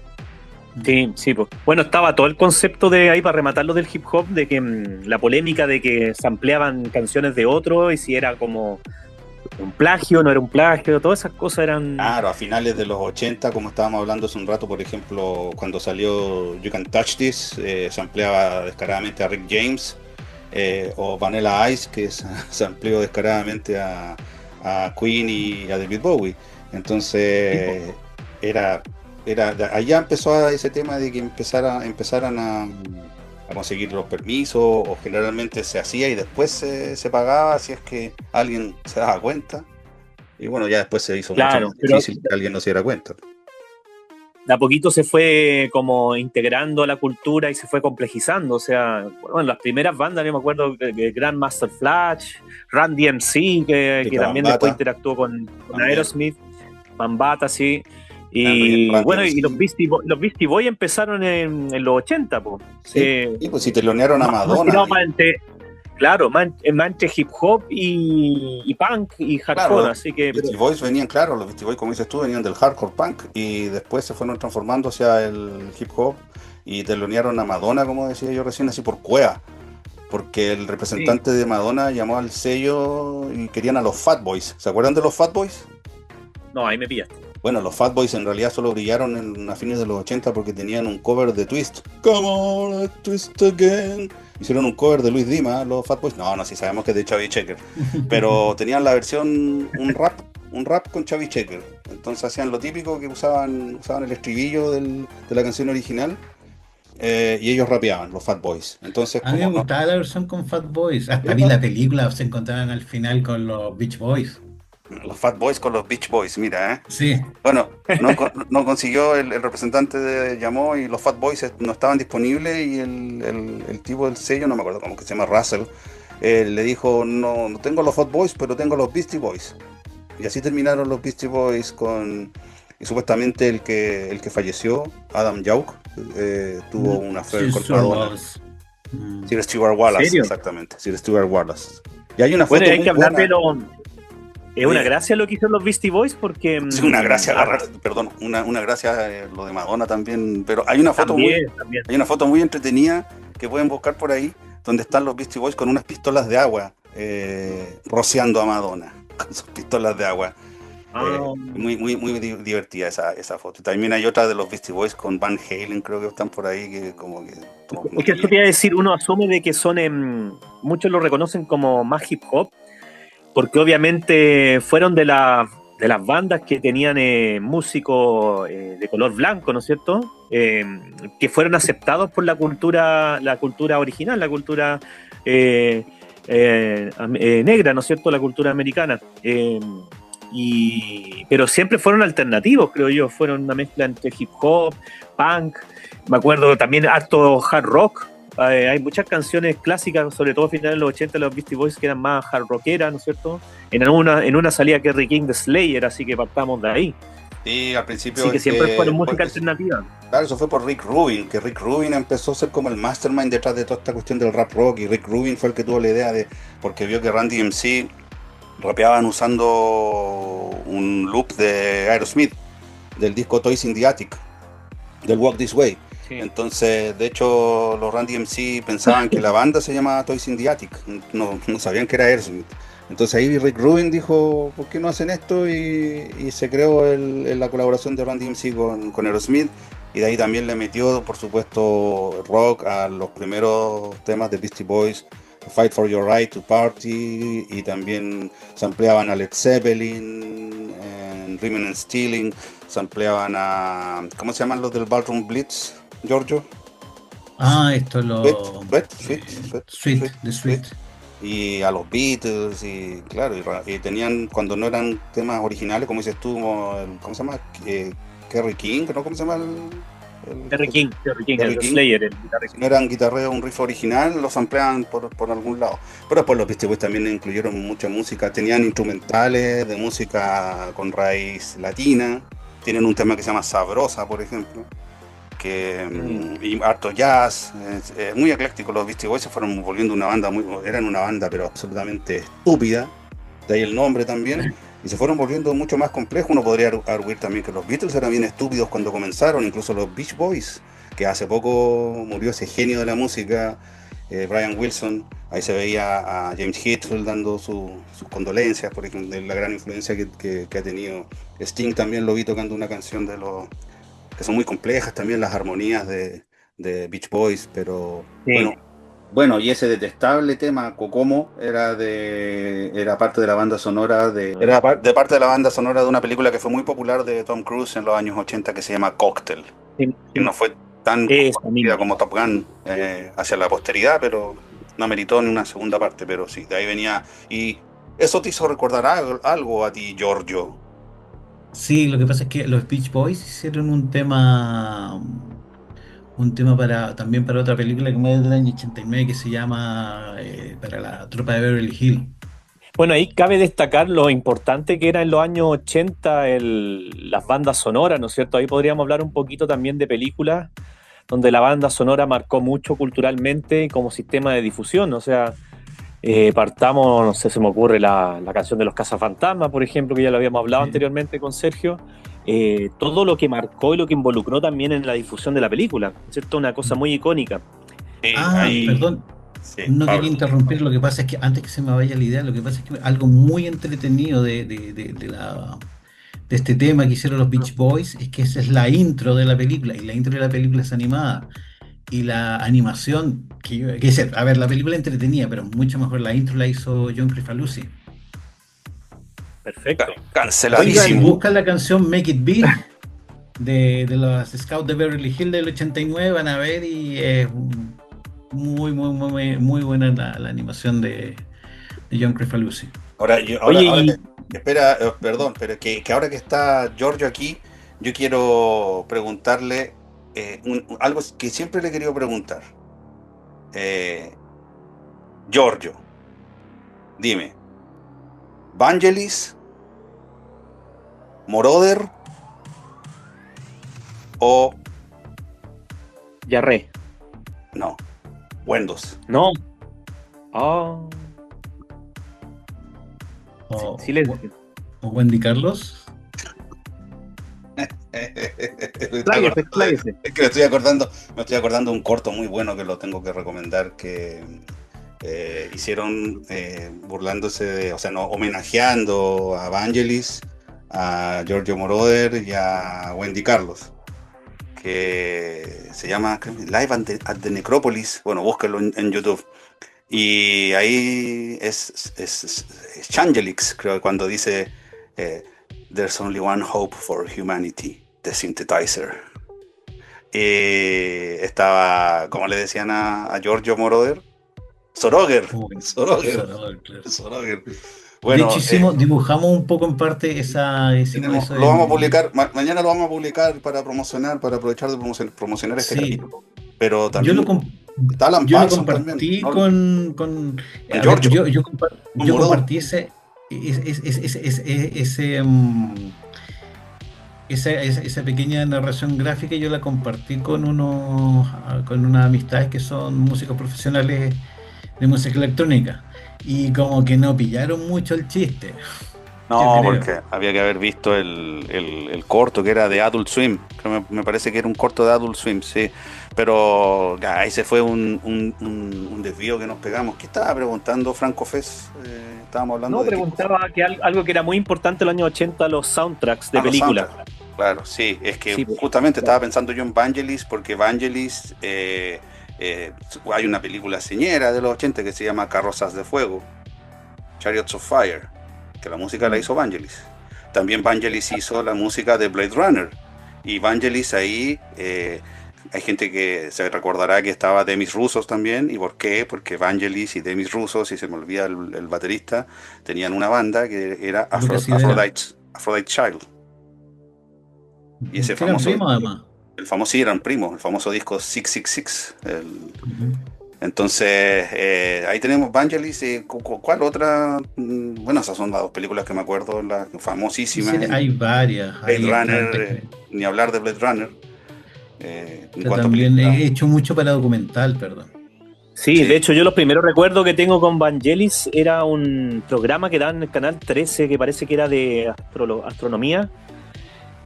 [SPEAKER 1] Sí, sí, pues. Bueno, estaba todo el concepto de ahí para rematarlo del hip hop, de que la polémica de que sampleaban canciones de otro y si era como un plagio, no era un plagio, todas esas cosas eran.
[SPEAKER 3] Claro, a finales de los 80, como estábamos hablando hace un rato, por ejemplo, cuando salió You Can Touch This, se ampliaba descaradamente a Rick James, o Vanilla Ice, que se amplió descaradamente a Queen y a David Bowie. Entonces, allá empezó ese tema de que empezaran a conseguir los permisos, o generalmente se hacía y después se pagaba si es que alguien se daba cuenta. Y bueno, ya después se hizo mucho
[SPEAKER 1] Claro,
[SPEAKER 3] más
[SPEAKER 1] pero
[SPEAKER 3] difícil que alguien no se diera cuenta.
[SPEAKER 1] de a poquito se fue como integrando a la cultura y se fue complejizando. O sea, bueno, en las primeras bandas, yo me acuerdo que Grandmaster Flash, Run DMC, que también
[SPEAKER 3] Bambaataa,
[SPEAKER 1] después interactuó con
[SPEAKER 3] también.
[SPEAKER 1] Aerosmith, Bambaataa, sí.
[SPEAKER 3] Run
[SPEAKER 1] Y bueno,
[SPEAKER 3] DMC.
[SPEAKER 1] y los Beastie Boys empezaron en los 80, pues.
[SPEAKER 3] Sí, pues si te lonearon a
[SPEAKER 1] Más
[SPEAKER 3] Madonna.
[SPEAKER 1] tirado claro, entre hip hop y punk y hardcore,
[SPEAKER 3] Claro,
[SPEAKER 1] así que.
[SPEAKER 3] los Beastie Boys venían, claro, los Beastie Boys, como dices tú, venían del hardcore punk y después se fueron transformando hacia el hip hop y telonearon a Madonna, como decía yo recién, así por cueva. Porque el representante de Madonna llamó al sello y querían a los Fat Boys. ¿Se acuerdan de los Fat Boys?
[SPEAKER 1] No, ahí me pillaste.
[SPEAKER 3] Bueno, los Fat Boys en realidad solo brillaron a fines de los 80 porque tenían un cover de Twist. Come on, I twist again. Hicieron un cover de Luis Dima, los Fat Boys. No, sí sabemos que es de Chavi Checker. Pero tenían la versión, un rap con Chavi Checker. Entonces hacían lo típico que usaban el estribillo de la canción original. Y ellos rapeaban, los Fat Boys. Entonces,
[SPEAKER 2] A mí me
[SPEAKER 3] como no,
[SPEAKER 2] gustaba la versión con Fat Boys. Hasta vi la película, se encontraban al final con los Beach Boys.
[SPEAKER 3] los Fat Boys con los Beach Boys, mira, ¿eh?
[SPEAKER 2] Sí.
[SPEAKER 3] Bueno, no consiguió, el representante llamó y los Fat Boys no estaban disponibles y el tipo del sello, no me acuerdo cómo que se llama, Russell, le dijo, no tengo los Fat Boys, pero tengo los Beastie Boys. Y así terminaron los Beastie Boys y supuestamente el que falleció, Adam Yauch, tuvo una affair con Madonna. Sir Stewart Wallace,
[SPEAKER 1] ¿En serio?
[SPEAKER 3] exactamente, Sir Stewart Wallace. Y hay una foto
[SPEAKER 1] Bueno, hay
[SPEAKER 3] muy
[SPEAKER 1] que hablar
[SPEAKER 3] buena.
[SPEAKER 1] de lo. Es una gracia lo que hicieron los Beastie Boys porque.
[SPEAKER 3] Sí, una gracia una gracia lo de Madonna también, pero hay una foto
[SPEAKER 1] También.
[SPEAKER 3] hay una foto muy entretenida que pueden buscar por ahí, donde están los Beastie Boys con unas pistolas de agua, rociando a Madonna con sus pistolas de agua. Muy divertida esa foto. También hay otra de los Beastie Boys con Van Halen, creo que están por ahí, que como que...
[SPEAKER 1] Es que esto te iba a decir, uno asume de que son, muchos lo reconocen como más hip hop, porque obviamente fueron de las bandas que tenían músicos de color blanco, ¿no es cierto? Que fueron aceptados por la cultura original, la cultura negra, ¿no es cierto? La cultura americana. Pero siempre fueron alternativos, creo yo, fueron una mezcla entre hip hop, punk, me acuerdo también harto hard rock. Hay muchas canciones clásicas, sobre todo a finales de los 80 de los Beastie Boys, que eran más hard rockeras, ¿no es cierto? En una salía Kerry King de Slayer, así que partamos de ahí.
[SPEAKER 3] Sí, al principio...
[SPEAKER 1] Así que siempre fueron música alternativa.
[SPEAKER 3] Claro, eso fue por Rick Rubin, que Rick Rubin empezó a ser como el mastermind detrás de toda esta cuestión del rap rock, y Rick Rubin fue el que tuvo la idea porque vio que Run DMC rapeaban usando un loop de Aerosmith, del disco Toys in the Attic, del Walk This Way. Sí. Entonces, de hecho, los Run DMC pensaban que la banda se llamaba Toys in the Attic, no sabían que era Aerosmith. Entonces ahí Rick Rubin dijo, ¿por qué no hacen esto? Y se creó la colaboración de Run DMC con Aerosmith, y de ahí también le metió, por supuesto, rock a los primeros temas de Beastie Boys, Fight for Your Right to Party, y también se ampliaban a Led Zeppelin, Rhythm and Stealing, se ampliaban a... ¿Cómo se llaman los del Ballroom Blitz, Giorgio?
[SPEAKER 2] Esto es lo...
[SPEAKER 3] Sweet. Y a los Beatles, y claro, y tenían, cuando no eran temas originales, como dices tú, ¿cómo se llama? Kerry King, ¿no? ¿Cómo se llama
[SPEAKER 1] Terry King,
[SPEAKER 3] Terry
[SPEAKER 1] el
[SPEAKER 3] King.
[SPEAKER 1] Slayer, el guitarrista.
[SPEAKER 3] Si no eran guitarreos, un riff original, los ampliaban por algún lado. Pero después los Beastie Boys también incluyeron mucha música, tenían instrumentales de música con raíz latina, tienen un tema que se llama Sabrosa, por ejemplo, y harto jazz, muy ecléctico. Los Beastie Boys se fueron volviendo una banda, eran una banda pero absolutamente estúpida, de ahí el nombre también, y se fueron volviendo mucho más complejos. Uno podría arguir también que los Beatles eran bien estúpidos cuando comenzaron, incluso los Beach Boys, que hace poco murió ese genio de la música, Brian Wilson. Ahí se veía a James Hetfield dando sus condolencias, por ejemplo, de la gran influencia que ha tenido. Sting también lo vi tocando una canción que son muy complejas también, las armonías de Beach Boys, pero
[SPEAKER 1] Sí.
[SPEAKER 3] bueno, y ese detestable tema, Kokomo, era parte de la banda sonora era parte de la banda sonora de una película que fue muy popular de Tom Cruise en los años 80 que se llama Cocktail, que no fue tan conocida como Top Gun hacia la posteridad, pero no meritó ni una segunda parte, pero sí, de ahí venía. Y eso te hizo recordar algo a ti, Giorgio.
[SPEAKER 2] Sí, lo que pasa es que los Beach Boys hicieron un tema también para otra película que es del año 89 que se llama para la tropa de Beverly Hills.
[SPEAKER 1] Bueno, ahí cabe destacar lo importante que era en los años 80 las bandas sonoras, ¿no es cierto? Ahí podríamos hablar un poquito también de películas donde la banda sonora marcó mucho culturalmente y como sistema de difusión. O sea, partamos, no sé, se me ocurre la canción de los Cazafantasmas, por ejemplo, que ya lo habíamos hablado anteriormente con Sergio. Todo lo que marcó y lo que involucró también en la difusión de la película, ¿cierto? Una cosa muy icónica.
[SPEAKER 2] Perdón,
[SPEAKER 3] Sí,
[SPEAKER 2] no
[SPEAKER 3] Pablo.
[SPEAKER 2] quería interrumpir, lo que pasa es que antes que se me vaya la idea, lo que pasa es que algo muy entretenido de este tema que hicieron los Beach Boys es que esa es la intro de la película, y la intro de la película es animada. Y la animación, a ver, la película entretenía, pero mucho mejor la intro la hizo John Crifalusi.
[SPEAKER 1] Perfecto.
[SPEAKER 2] Oigan,
[SPEAKER 3] Canceladísimo.
[SPEAKER 2] buscan la canción Make It Big de los Scouts de Beverly Hills del 89, van a ver, y es muy, muy, muy, muy buena la animación de John Crifalusi.
[SPEAKER 3] Ahora,
[SPEAKER 1] Oye,
[SPEAKER 3] espera, perdón, pero que ahora que está Giorgio aquí, yo quiero preguntarle algo que siempre le he querido preguntar. Giorgio, dime, ¿Vangelis, Moroder o
[SPEAKER 1] Yarré.
[SPEAKER 3] no, Wendos?
[SPEAKER 1] No. Oh.
[SPEAKER 2] O,
[SPEAKER 1] Silencio.
[SPEAKER 2] o Wendy Carlos.
[SPEAKER 1] Expláyese.
[SPEAKER 3] Es que me estoy acordando de un corto muy bueno que lo tengo que recomendar, que hicieron burlándose o sea, no, homenajeando a Vangelis, a Giorgio Moroder y a Wendy Carlos, que se llama Live at the Necropolis. Bueno, búsquenlo en YouTube. Y ahí es Changelix, creo, cuando dice There's only one hope for humanity, the synthesizer. Estaba, ¿cómo le decían a Giorgio Moroder? Soroger. Soroger. Bueno,
[SPEAKER 2] de hecho, dibujamos un poco en parte eso
[SPEAKER 3] lo vamos a publicar, mañana lo vamos a publicar para aprovechar de promocionar este capítulo. Pero también está Alan Parsons
[SPEAKER 2] compartí
[SPEAKER 3] también,
[SPEAKER 2] yo compartí esa pequeña narración gráfica. Yo la compartí con unas amistades que son músicos profesionales de música electrónica, y como que no pillaron mucho el chiste.
[SPEAKER 3] No, porque había que haber visto el corto que era de Adult Swim. Me parece que era un corto de Adult Swim, sí. Pero ahí se fue un desvío que nos pegamos. ¿Qué estaba preguntando Franco Fez? Estábamos hablando de...
[SPEAKER 1] preguntaba que algo que era muy importante en los años 80, los soundtracks de películas.
[SPEAKER 3] Claro, sí. Es que
[SPEAKER 1] Sí,
[SPEAKER 3] justamente estaba pensando yo en Vangelis, porque Vangelis... hay una película señera de los 80 que se llama Carrozas de Fuego, Chariots of Fire, que la música la hizo Vangelis. También Vangelis hizo la música de Blade Runner, y Vangelis ahí hay gente que se recordará que estaba Demis Roussos también. ¿Y por qué? Porque Vangelis y Demis Roussos, si se me olvida el baterista, tenían una banda que era Aphrodite Child, y ese famoso...
[SPEAKER 2] Primo, además.
[SPEAKER 3] El famoso, sí, eran primos, el famoso disco 666.
[SPEAKER 2] Ujú.
[SPEAKER 3] Entonces, ahí tenemos Vangelis. ¿Cuál otra? Bueno, esas son las dos películas que me acuerdo, las
[SPEAKER 2] Sí,
[SPEAKER 3] famosísimas.
[SPEAKER 2] hay varias,
[SPEAKER 3] Blade
[SPEAKER 2] hay
[SPEAKER 3] Runner,
[SPEAKER 2] tantas.
[SPEAKER 3] ni hablar de Blade Runner. En
[SPEAKER 2] Yo
[SPEAKER 3] cuanto a
[SPEAKER 2] también
[SPEAKER 3] películas,
[SPEAKER 2] he hecho mucho para documental, perdón.
[SPEAKER 1] Sí, de
[SPEAKER 3] sí.
[SPEAKER 1] hecho yo los primeros recuerdos que tengo con Vangelis era un programa que daban en el canal 13 que parece que era de astronomía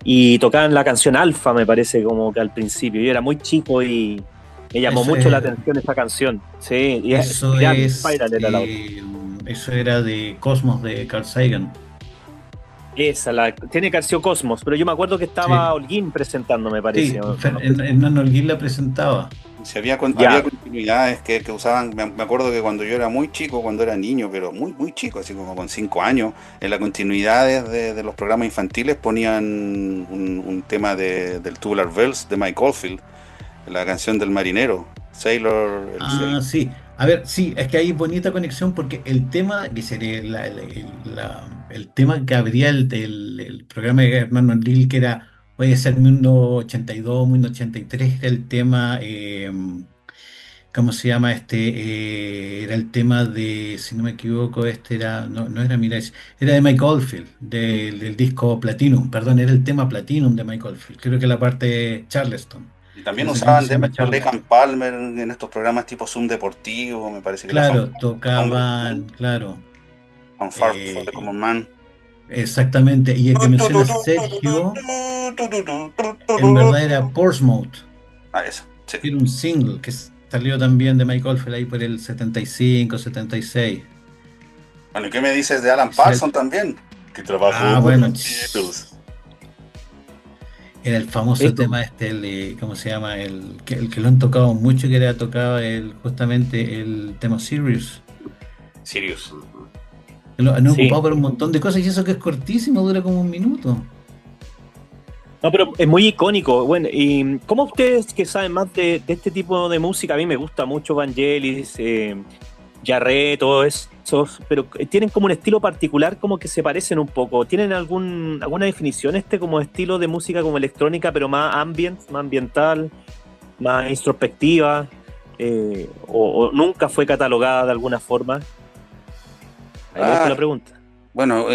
[SPEAKER 1] y tocaban la canción Alfa, me parece, como que al principio. Yo era muy chico y me llamó
[SPEAKER 2] Eso
[SPEAKER 1] mucho la
[SPEAKER 2] es,
[SPEAKER 1] atención esa canción. Sí, y
[SPEAKER 2] eso
[SPEAKER 1] Spiral,
[SPEAKER 2] es,
[SPEAKER 1] Spiral era la otra.
[SPEAKER 2] eso era de Cosmos de Carl Sagan.
[SPEAKER 1] Esa, tiene Calcio Cosmos, pero yo me acuerdo que estaba
[SPEAKER 2] Sí,
[SPEAKER 1] Holguín presentando, me parece.
[SPEAKER 2] sí,
[SPEAKER 1] No sé
[SPEAKER 2] Hernán Holguín la presentaba.
[SPEAKER 3] Si había, había
[SPEAKER 1] Ya,
[SPEAKER 3] continuidades que usaban, me acuerdo que cuando yo era muy chico, cuando era niño, pero muy, muy chico, así como con 5 años, en las continuidades de los programas infantiles ponían un tema del Tubular Bells de Mike Oldfield, la canción del marinero, Sailor,
[SPEAKER 2] Ah, sí. A ver, sí, es que hay bonita conexión porque el tema, que sería el tema que abría el programa de Hermano Lil, que era, puede ser Mundo 82, Mundo 83, era el tema, ¿cómo se llama este? Era el tema de, si no me equivoco, este era, no, no era Mirage, era de Mike Oldfield, del disco Platinum, perdón, era el tema Platinum de Mike Oldfield, creo que la parte Charleston.
[SPEAKER 3] y también
[SPEAKER 2] Esa canción
[SPEAKER 3] usaban
[SPEAKER 2] se
[SPEAKER 3] de
[SPEAKER 2] llama
[SPEAKER 3] Lake and
[SPEAKER 2] Charleston.
[SPEAKER 3] Palmer en estos programas tipo Zoom Deportivo, me parece que era
[SPEAKER 2] Claro,
[SPEAKER 3] Hombre
[SPEAKER 2] tocaban,
[SPEAKER 3] Común,
[SPEAKER 2] claro,
[SPEAKER 3] Fanfare for the
[SPEAKER 2] eh,
[SPEAKER 3] Common Man.
[SPEAKER 2] exactamente. Y el que menciona Sergio, en verdad era Portsmouth,
[SPEAKER 3] Ah, eso, sí.
[SPEAKER 2] que era un single que salió también de Mike Oldfield ahí por el 75, 76.
[SPEAKER 3] Bueno, ¿y qué me dices de Alan
[SPEAKER 2] Ese era
[SPEAKER 3] Parsons también? Que trabajó por
[SPEAKER 2] bueno,
[SPEAKER 3] los Beatles.
[SPEAKER 2] era el famoso
[SPEAKER 1] eso.
[SPEAKER 2] tema este, ¿cómo se llama? El que lo han tocado mucho, que era tocado justamente el tema Sirius.
[SPEAKER 3] Sirius.
[SPEAKER 2] Que lo han ocupado
[SPEAKER 1] Sí.
[SPEAKER 2] para un montón de cosas y eso que es cortísimo, dura como un minuto.
[SPEAKER 1] No, pero es muy icónico. Bueno, y ¿cómo ustedes que saben más de este tipo de música? A mí me gusta mucho Vangelis, Jarre, todo eso, pero tienen como un estilo particular, como que se parecen un poco. ¿Tienen alguna definición como estilo de música como electrónica, pero más más ambiental, más introspectiva? O nunca fue catalogada de alguna forma? Ahí le dejo la
[SPEAKER 3] Ah,
[SPEAKER 1] pregunta.
[SPEAKER 3] bueno,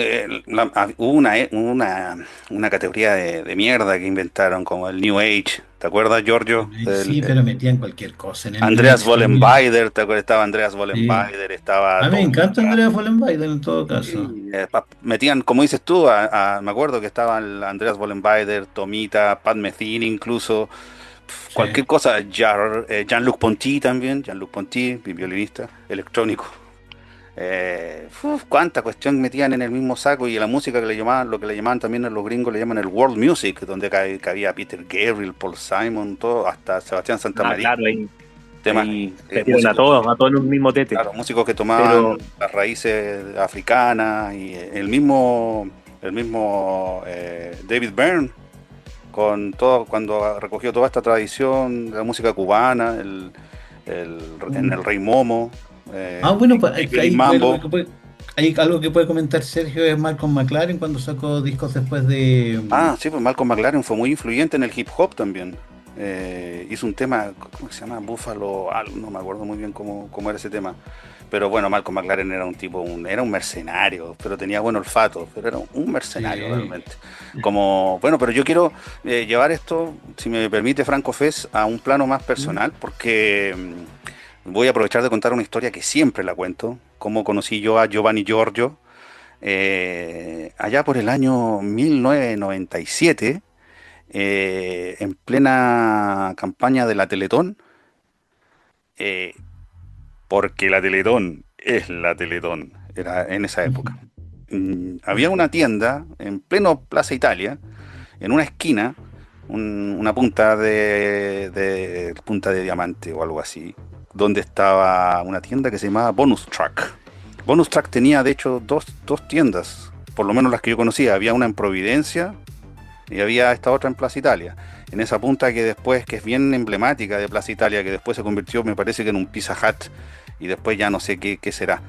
[SPEAKER 3] hubo una categoría de mierda que inventaron, como el New Age. ¿Te acuerdas, Giorgio?
[SPEAKER 2] Sí, pero metían cualquier cosa en el New
[SPEAKER 3] Andreas
[SPEAKER 2] Age.
[SPEAKER 3] Vollenweider, ¿te acuerdas? Estaba Andreas
[SPEAKER 2] Sí.
[SPEAKER 3] Vollenweider, estaba
[SPEAKER 2] A mí me encanta
[SPEAKER 3] Tomita.
[SPEAKER 2] Andrea Vollenbaiden en todo caso.
[SPEAKER 3] Sí, metían, como dices tú, me acuerdo que estaban el Andreas Vollenweider, Tomita, Pat Metheny incluso,
[SPEAKER 2] Sí.
[SPEAKER 3] cualquier cosa, Jean-Luc Ponty también, Jean-Luc Ponty, mi violinista electrónico. Cuánta cuestión metían en el mismo saco, y la música que le llamaban, lo que le llamaban también a los gringos, le llaman el world music, donde cabía Peter Gabriel, Paul Simon, todo, hasta Sebastián
[SPEAKER 1] Ah,
[SPEAKER 3] Santamaría,
[SPEAKER 1] claro,
[SPEAKER 3] temas,
[SPEAKER 1] ahí metieron
[SPEAKER 3] músicos,
[SPEAKER 1] a todos en un mismo tete.
[SPEAKER 3] claro, músicos que
[SPEAKER 1] Pero
[SPEAKER 3] tomaban las raíces africanas, y el mismo David Byrne, con todo, cuando recogió toda esta tradición de la música cubana, en el Rey Momo,
[SPEAKER 2] Bueno, pues
[SPEAKER 3] Big Billy Mambo.
[SPEAKER 2] hay algo que puede comentar Sergio es Malcolm McLaren cuando sacó discos después de.
[SPEAKER 3] Sí, pues Malcolm McLaren fue muy influyente en el hip hop también. Hizo un tema, ¿cómo se llama? Buffalo, algo, no me acuerdo muy bien cómo era ese tema. Pero bueno, Malcolm McLaren era era un mercenario, pero tenía buen olfato, pero era un mercenario
[SPEAKER 2] Sí.
[SPEAKER 3] realmente. Bueno, pero yo quiero llevar esto, si me permite, Franco Fez, a un plano más personal, porque voy a aprovechar de contar una historia que siempre la cuento, cómo conocí yo a Giovanni Giorgio, allá por el año 1997, en plena campaña de la Teletón, eh, porque la Teletón es la Teletón, era en esa época. Había una tienda en pleno Plaza Italia, en una esquina, una punta de diamante o algo así, donde estaba una tienda que se llamaba Bonus Track. Bonus Track tenía de hecho dos tiendas, por lo menos las que yo conocía. Había una en Providencia y había esta otra en Plaza Italia. En esa punta que después, que es bien emblemática de Plaza Italia, que después se convirtió, me parece que en un Pizza Hut, y después ya no sé qué será.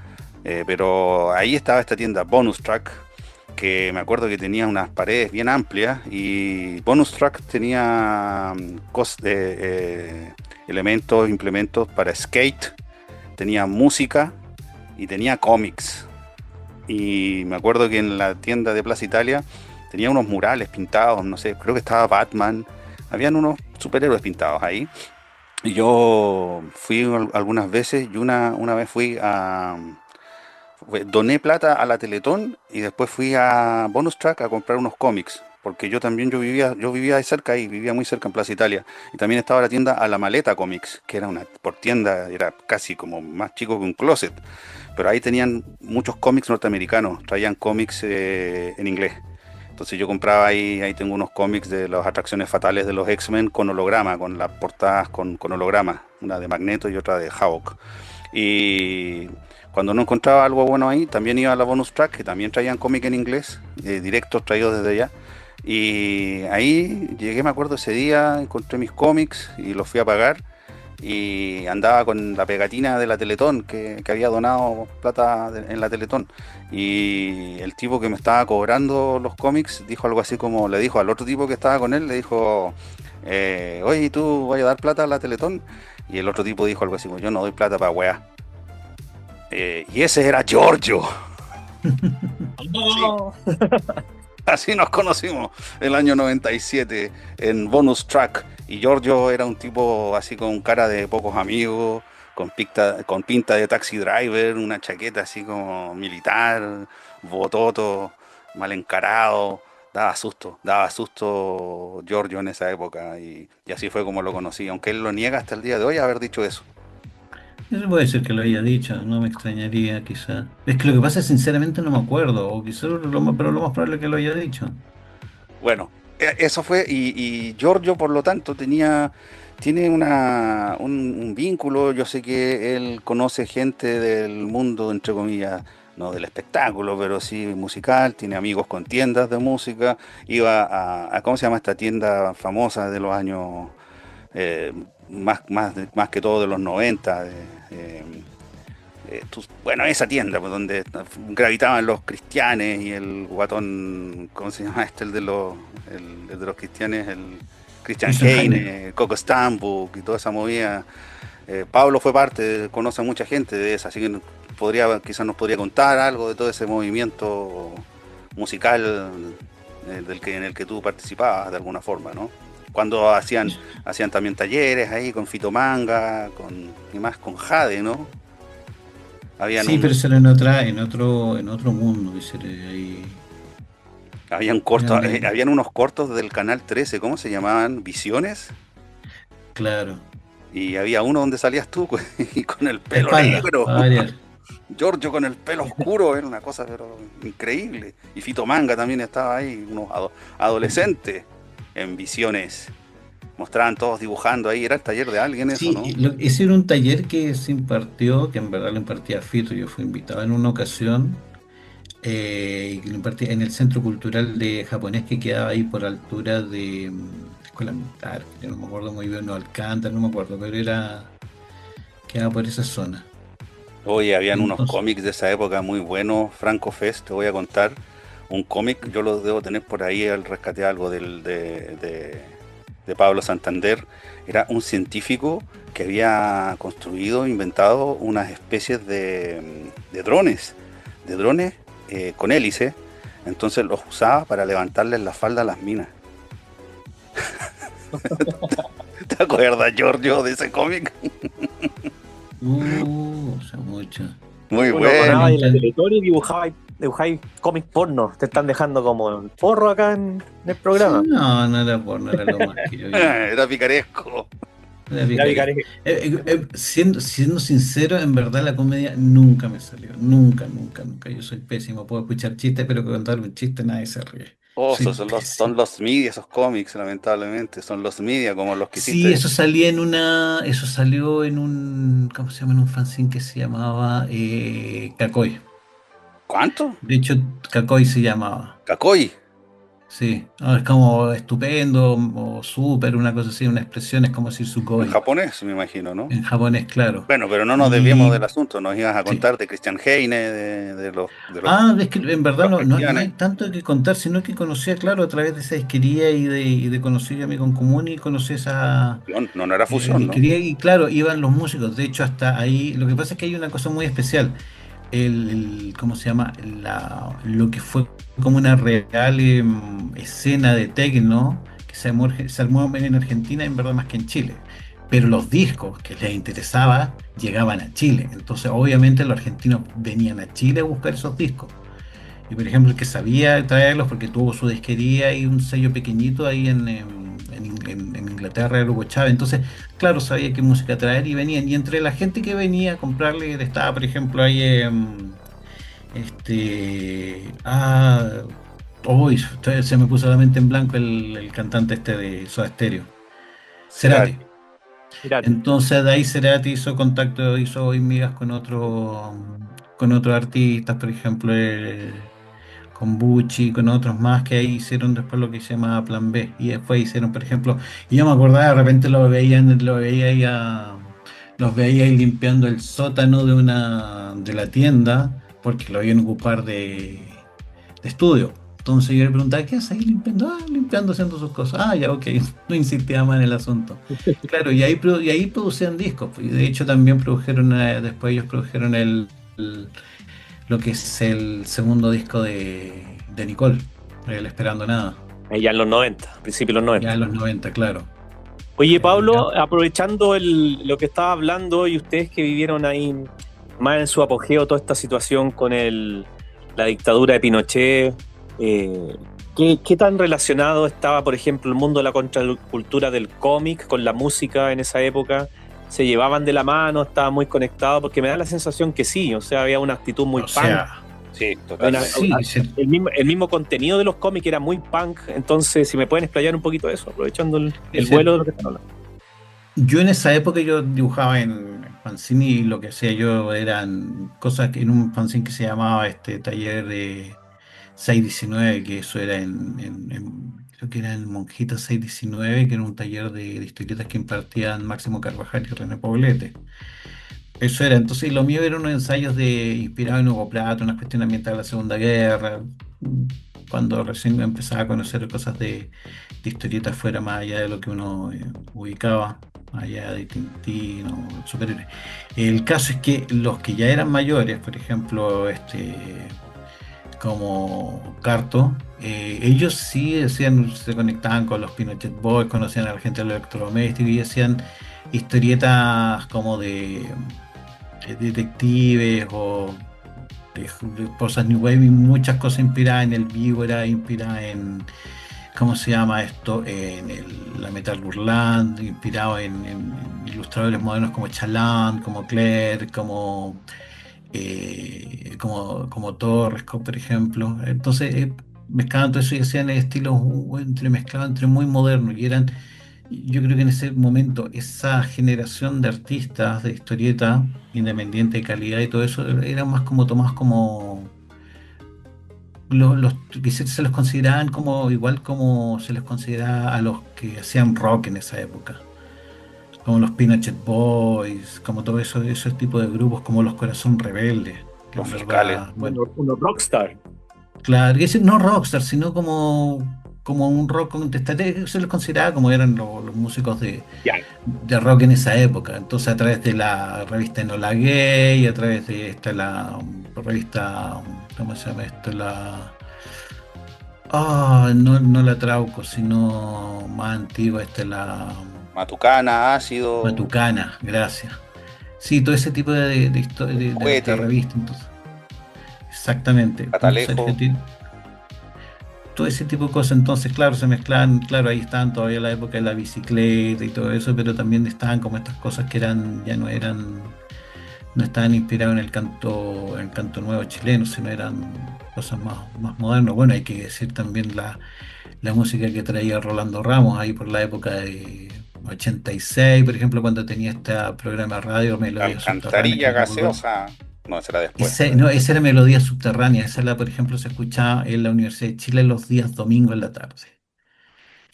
[SPEAKER 3] Pero ahí estaba esta tienda Bonus Track, porque me acuerdo que tenía unas paredes bien amplias y Bonus Track tenía elementos, implementos para skate, tenía música y tenía cómics. Y me acuerdo que en la tienda de Plaza Italia tenía unos murales pintados, no sé, creo que estaba Batman, habían unos superhéroes pintados ahí. Y yo fui algunas veces y una vez doné plata a la Teletón y después fui a Bonus Track a comprar unos cómics, porque yo vivía ahí cerca y vivía muy cerca en Plaza Italia. Y también estaba la tienda A la Maleta Comics, que era una por tienda, era casi como más chico que un closet, pero ahí tenían muchos cómics norteamericanos, traían cómics en inglés. Entonces yo compraba ahí tengo unos cómics de las atracciones fatales de los X-Men con holograma, con las portadas con holograma, una de Magneto y otra de Hawk. Y cuando no encontraba algo bueno ahí, también iba a la Bonus Track, que también traían cómic en inglés, directos traídos desde allá. Y ahí llegué, me acuerdo, ese día, encontré mis cómics y los fui a pagar. Y andaba con la pegatina de la Teletón, que había donado plata en la Teletón. Y el tipo que me estaba cobrando los cómics dijo algo así como, le dijo al otro tipo que estaba con él, le dijo, oye, ¿y tú vas a dar plata a la Teletón? Y el otro tipo dijo algo así como, yo no doy plata para weá. Y ese era Giorgio.
[SPEAKER 1] No.
[SPEAKER 3] Así nos conocimos el año 97 en Bonus Track. Y Giorgio era un tipo así con cara de pocos amigos, con pinta de taxi driver, una chaqueta así como militar, bototo, mal encarado. Daba susto Giorgio en esa época. Y así fue como lo conocí, aunque él lo niega hasta el día de hoy haber dicho eso.
[SPEAKER 2] Eso puede ser que lo haya dicho, no me extrañaría quizá. Es que lo que pasa es sinceramente no me acuerdo, o quizá pero lo más probable es que lo haya dicho.
[SPEAKER 3] Bueno, eso fue, y Giorgio, por lo tanto, tiene un vínculo. Yo sé que él conoce gente del mundo, entre comillas, no del espectáculo, pero sí musical, tiene amigos con tiendas de música, iba ¿cómo se llama esta tienda famosa de los años, eh, más que todo de los 90? Bueno, esa tienda pues, donde gravitaban los cristianes y el guatón, ¿cómo se llama este? El de los cristianes, el Christian
[SPEAKER 2] Christian
[SPEAKER 3] Heine, Coco Stambuk y toda esa movida. Pablo fue parte, conoce a mucha gente de esa, así que quizás nos podría contar algo de todo ese movimiento musical en el que tú participabas de alguna forma, ¿no? Cuando hacían también talleres ahí con Fito Manga, y más con Jade, ¿no?
[SPEAKER 2] Sí, pero eso era en otro mundo, ese era ahí.
[SPEAKER 3] Habían unos cortos del Canal 13, ¿cómo se llamaban? ¿Visiones?
[SPEAKER 2] Claro.
[SPEAKER 3] Y había uno donde salías tú y con el
[SPEAKER 2] De
[SPEAKER 3] pelo
[SPEAKER 2] espalda,
[SPEAKER 3] negro.
[SPEAKER 2] para variar.
[SPEAKER 3] Giorgio con el pelo oscuro, era una cosa pero increíble. Y Fito Manga también estaba ahí, unos adolescentes en Visiones. Mostraban todos dibujando ahí, era el taller de alguien eso,
[SPEAKER 2] Sí,
[SPEAKER 3] ¿no?
[SPEAKER 2] ese era un taller que se impartió, que en verdad lo impartía Fito. Yo fui invitado en una ocasión, y que lo impartía en el Centro Cultural de Japonés que quedaba ahí por altura de Escuela Militar, que no me acuerdo muy bien, no Alcántara, no me acuerdo, pero quedaba por esa zona.
[SPEAKER 3] Oye, habían unos
[SPEAKER 2] Entonces,
[SPEAKER 3] cómics de esa época muy buenos, Franco Fest, te voy a contar. Un cómic, yo lo debo tener por ahí, el rescaté algo de Pablo Santander. Era un científico que había construido, inventado unas especies de drones con hélice. Entonces los usaba para levantarles la falda a las minas. ¿Te acuerdas, Giorgio, de ese cómic?
[SPEAKER 2] o sea, mucho.
[SPEAKER 3] Muy
[SPEAKER 1] Uno
[SPEAKER 3] bueno.
[SPEAKER 1] paraba en la Teletón y dibujaba cómics porno. Te están dejando como el porro acá en el programa.
[SPEAKER 2] No, no era porno, era lo más que yo vi.
[SPEAKER 3] Era picaresco.
[SPEAKER 2] Era
[SPEAKER 1] Ya,
[SPEAKER 2] picaresco.
[SPEAKER 1] Vicario.
[SPEAKER 2] Siendo sincero, en verdad la comedia nunca me salió. Nunca, nunca, nunca. Yo soy pésimo. Puedo escuchar chistes, pero contar un chiste nadie se ríe.
[SPEAKER 3] Oh,
[SPEAKER 2] Soy
[SPEAKER 3] esos son
[SPEAKER 2] pésimo.
[SPEAKER 3] los media, esos cómics, lamentablemente. Son los media como los que
[SPEAKER 2] Sí,
[SPEAKER 3] hiciste.
[SPEAKER 2] eso salió en un, ¿cómo se llama? En un fanzine que se llamaba Cacoy.
[SPEAKER 3] ¿Cuánto?
[SPEAKER 2] De hecho, Cacoy se llamaba.
[SPEAKER 3] Cacoy.
[SPEAKER 2] Sí, no, es como estupendo o súper, una cosa así, una expresión es como decir
[SPEAKER 3] En
[SPEAKER 2] sugoi,
[SPEAKER 3] japonés, me imagino, ¿no?
[SPEAKER 2] en japonés, claro.
[SPEAKER 3] Bueno, pero no nos desviemos
[SPEAKER 2] Y
[SPEAKER 3] del asunto, nos ibas a
[SPEAKER 2] sí.
[SPEAKER 3] contar de Christian Heine, de
[SPEAKER 2] Es que en verdad
[SPEAKER 3] los
[SPEAKER 2] no hay
[SPEAKER 3] Cristianes.
[SPEAKER 2] tanto que contar, sino que conocía, claro, a través de esa disquería y de conocer a mi con común y conocí esa
[SPEAKER 3] No, no era fusión, ¿no?
[SPEAKER 2] disquería y claro, iban los músicos. De hecho, hasta ahí, lo que pasa es que hay una cosa muy especial. ¿Cómo se llama? Lo que fue como una real escena de techno que se armó en Argentina, en verdad, más que en Chile. Pero los discos que les interesaba llegaban a Chile. Entonces, obviamente, los argentinos venían a Chile a buscar esos discos. Y por ejemplo, el que sabía traerlos porque tuvo su disquería y un sello pequeñito ahí en Inglaterra, era Hugo Chávez. Entonces, claro, sabía qué música traer y venían. Y entre la gente que venía a comprarle, estaba, por ejemplo, ahí, este, uy, se me puso la mente en blanco el cantante este de Soda Stereo,
[SPEAKER 3] Será.
[SPEAKER 2] Cerati.
[SPEAKER 1] Fíjate.
[SPEAKER 2] Entonces de ahí Cerati hizo contacto, hizo migas con otros artistas, por ejemplo, con Bucci, con otros más que ahí hicieron después lo que se llama Plan B. Y después hicieron, por ejemplo, y yo me acordaba, de repente los veía ahí limpiando el sótano de la tienda, porque lo iban a ocupar de estudio. Entonces yo le preguntaba, ¿qué haces ahí limpiando? Limpiando, haciendo sus cosas. Ya, ok, no insistía más en el asunto. Claro, y ahí producían discos, pues, y de hecho también después ellos produjeron lo que es el segundo disco de Nicole, el Esperando Nada,
[SPEAKER 1] Ya en los 90, principios de los
[SPEAKER 2] ya
[SPEAKER 1] 90.
[SPEAKER 2] en los 90, claro.
[SPEAKER 1] Oye,
[SPEAKER 2] Ya.
[SPEAKER 1] Pablo, aprovechando lo que estaba hablando y ustedes que vivieron ahí más en su apogeo toda esta situación con la dictadura de Pinochet, ¿qué tan relacionado estaba, por ejemplo, el mundo de la contracultura del cómic con la música en esa época? ¿Se llevaban de la mano? ¿Estaban muy conectados? Porque me da la sensación que sí, o sea, había una actitud muy
[SPEAKER 2] O
[SPEAKER 1] punk.
[SPEAKER 2] sea,
[SPEAKER 3] Sí,
[SPEAKER 1] Una-
[SPEAKER 3] totalmente.
[SPEAKER 2] sí,
[SPEAKER 1] el mismo contenido de los cómics era muy punk, entonces si me pueden explayar un poquito de eso, aprovechando el
[SPEAKER 2] ese-
[SPEAKER 1] vuelo de lo que están hablando.
[SPEAKER 2] yo en esa época yo dibujaba en fanzine y lo que hacía yo eran cosas en un fanzine que se llamaba Taller de 619, que eso era creo que era en Monjita 619, que era un taller de historietas que impartían Máximo Carvajal y René Poblete. Eso era, entonces lo mío eran unos ensayos inspirados en Hugo Pratt, unas cuestiones ambientales de la Segunda Guerra, cuando recién empezaba a conocer cosas de historietas fuera más allá de lo que uno ubicaba, más allá de Tintín o superhéroes. El caso es que los que ya eran mayores, por ejemplo, como Carto, ellos sí se conectaban con los Pinochet Boys, conocían a la gente del electrodoméstico y hacían historietas como de detectives o de cosas New Wave y muchas cosas inspiradas en el Víbora, inspiradas en, ¿cómo se llama esto? La Metal Burland, inspirado en ilustradores modernos como Chaland, como Claire, como Torres, por ejemplo. Entonces, mezclaban todo eso y hacían estilos entremezclados entre muy modernos y yo creo que en ese momento esa generación de artistas de historieta independiente de calidad y todo eso eran más como tomados como los que se los consideraban como igual como se les consideraba a los que hacían rock en esa época, como los Pinochet Boys, como todo eso, ese tipo de grupos, como los Corazón Rebeldes, que
[SPEAKER 3] Los
[SPEAKER 2] en
[SPEAKER 3] fiscales.
[SPEAKER 2] verdad, bueno,
[SPEAKER 1] Uno rockstar.
[SPEAKER 2] claro, y ese no rockstar, sino como un rock contestatario, se les consideraba como eran los músicos
[SPEAKER 1] Ya.
[SPEAKER 2] de rock en esa época. Entonces, a través de la revista Enola Gay, a través de la revista, ¿cómo se llama esto? No la Trauco, sino más antigua, la
[SPEAKER 3] Matucana, ácido,
[SPEAKER 2] Matucana, gracias. Sí, todo ese tipo de
[SPEAKER 3] cohete,
[SPEAKER 2] revista, entonces. Exactamente. Entonces,
[SPEAKER 3] catalejo.
[SPEAKER 2] todo ese tipo de cosas, entonces, claro, se mezclan, claro, ahí estaban todavía la época de la bicicleta y todo eso, pero también estaban como estas cosas que no estaban inspirados en el canto nuevo chileno, sino eran cosas más modernas. Bueno, hay que decir también la música que traía Rolando Ramos ahí por la época de 86, por ejemplo, cuando tenía este programa de radio, Melodía Subterránea, que
[SPEAKER 3] Alcantarilla
[SPEAKER 2] era muy bueno.
[SPEAKER 3] gaseosa. No, será después.
[SPEAKER 2] No, esa era Melodía Subterránea. Por ejemplo, se escuchaba en la Universidad de Chile los días domingos en la tarde.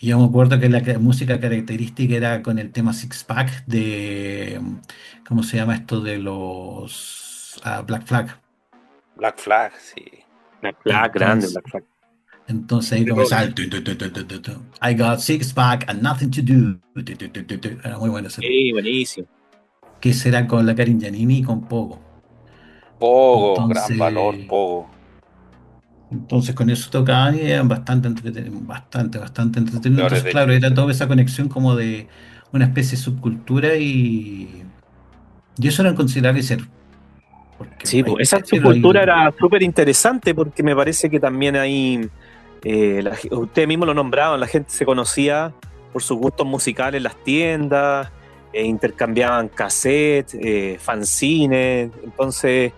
[SPEAKER 2] Y yo me acuerdo que música característica era con el tema Six Pack de, ¿cómo se llama esto? De los Black Flag.
[SPEAKER 3] Black Flag, sí.
[SPEAKER 1] Black Flag, grande
[SPEAKER 2] Entonces,
[SPEAKER 1] Black Flag.
[SPEAKER 2] entonces ahí comenzaba el I got six pack and nothing to do. Era muy bueno ese tema.
[SPEAKER 1] Sí, buenísimo.
[SPEAKER 2] Que será con la Karin Giannini y con Pogo.
[SPEAKER 3] Pogo, gran valor,
[SPEAKER 2] Entonces,
[SPEAKER 3] Pogo.
[SPEAKER 2] entonces con eso tocaban y eran bastante entretenidos, bastante entretenidos.
[SPEAKER 3] Peores
[SPEAKER 2] Entonces,
[SPEAKER 3] de
[SPEAKER 2] claro, era
[SPEAKER 3] Chile.
[SPEAKER 2] toda esa conexión como de una especie de subcultura y eso era considerable ser, porque
[SPEAKER 1] Sí,
[SPEAKER 2] hay
[SPEAKER 1] pues esa
[SPEAKER 2] caché,
[SPEAKER 1] subcultura era súper interesante porque me parece que también ahí, usted mismo lo nombraban, la gente se conocía por sus gustos musicales en las tiendas, intercambiaban cassettes, fanzines, entonces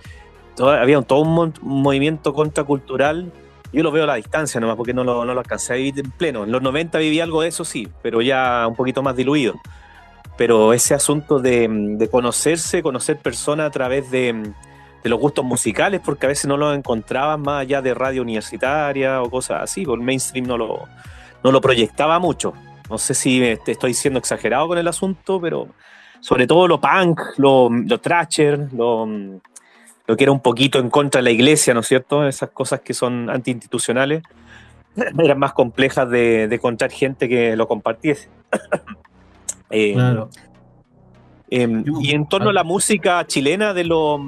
[SPEAKER 1] había todo un movimiento contracultural. Yo lo veo a la distancia nomás porque no lo alcancé a vivir en pleno. En los 90 viví algo de eso, sí, pero ya un poquito más diluido. Pero ese asunto de conocer personas a través de los gustos musicales, porque a veces no los encontraban más allá de radio universitaria o cosas así, porque el mainstream no lo proyectaba mucho. No sé si te estoy siendo exagerado con el asunto, pero sobre todo lo punk, lo thrasher, lo que era un poquito en contra de la iglesia, ¿no es cierto? Esas cosas que son antiinstitucionales, eran más complejas de encontrar gente que lo compartiese. Eh,
[SPEAKER 2] claro.
[SPEAKER 1] y en torno a la música chilena de los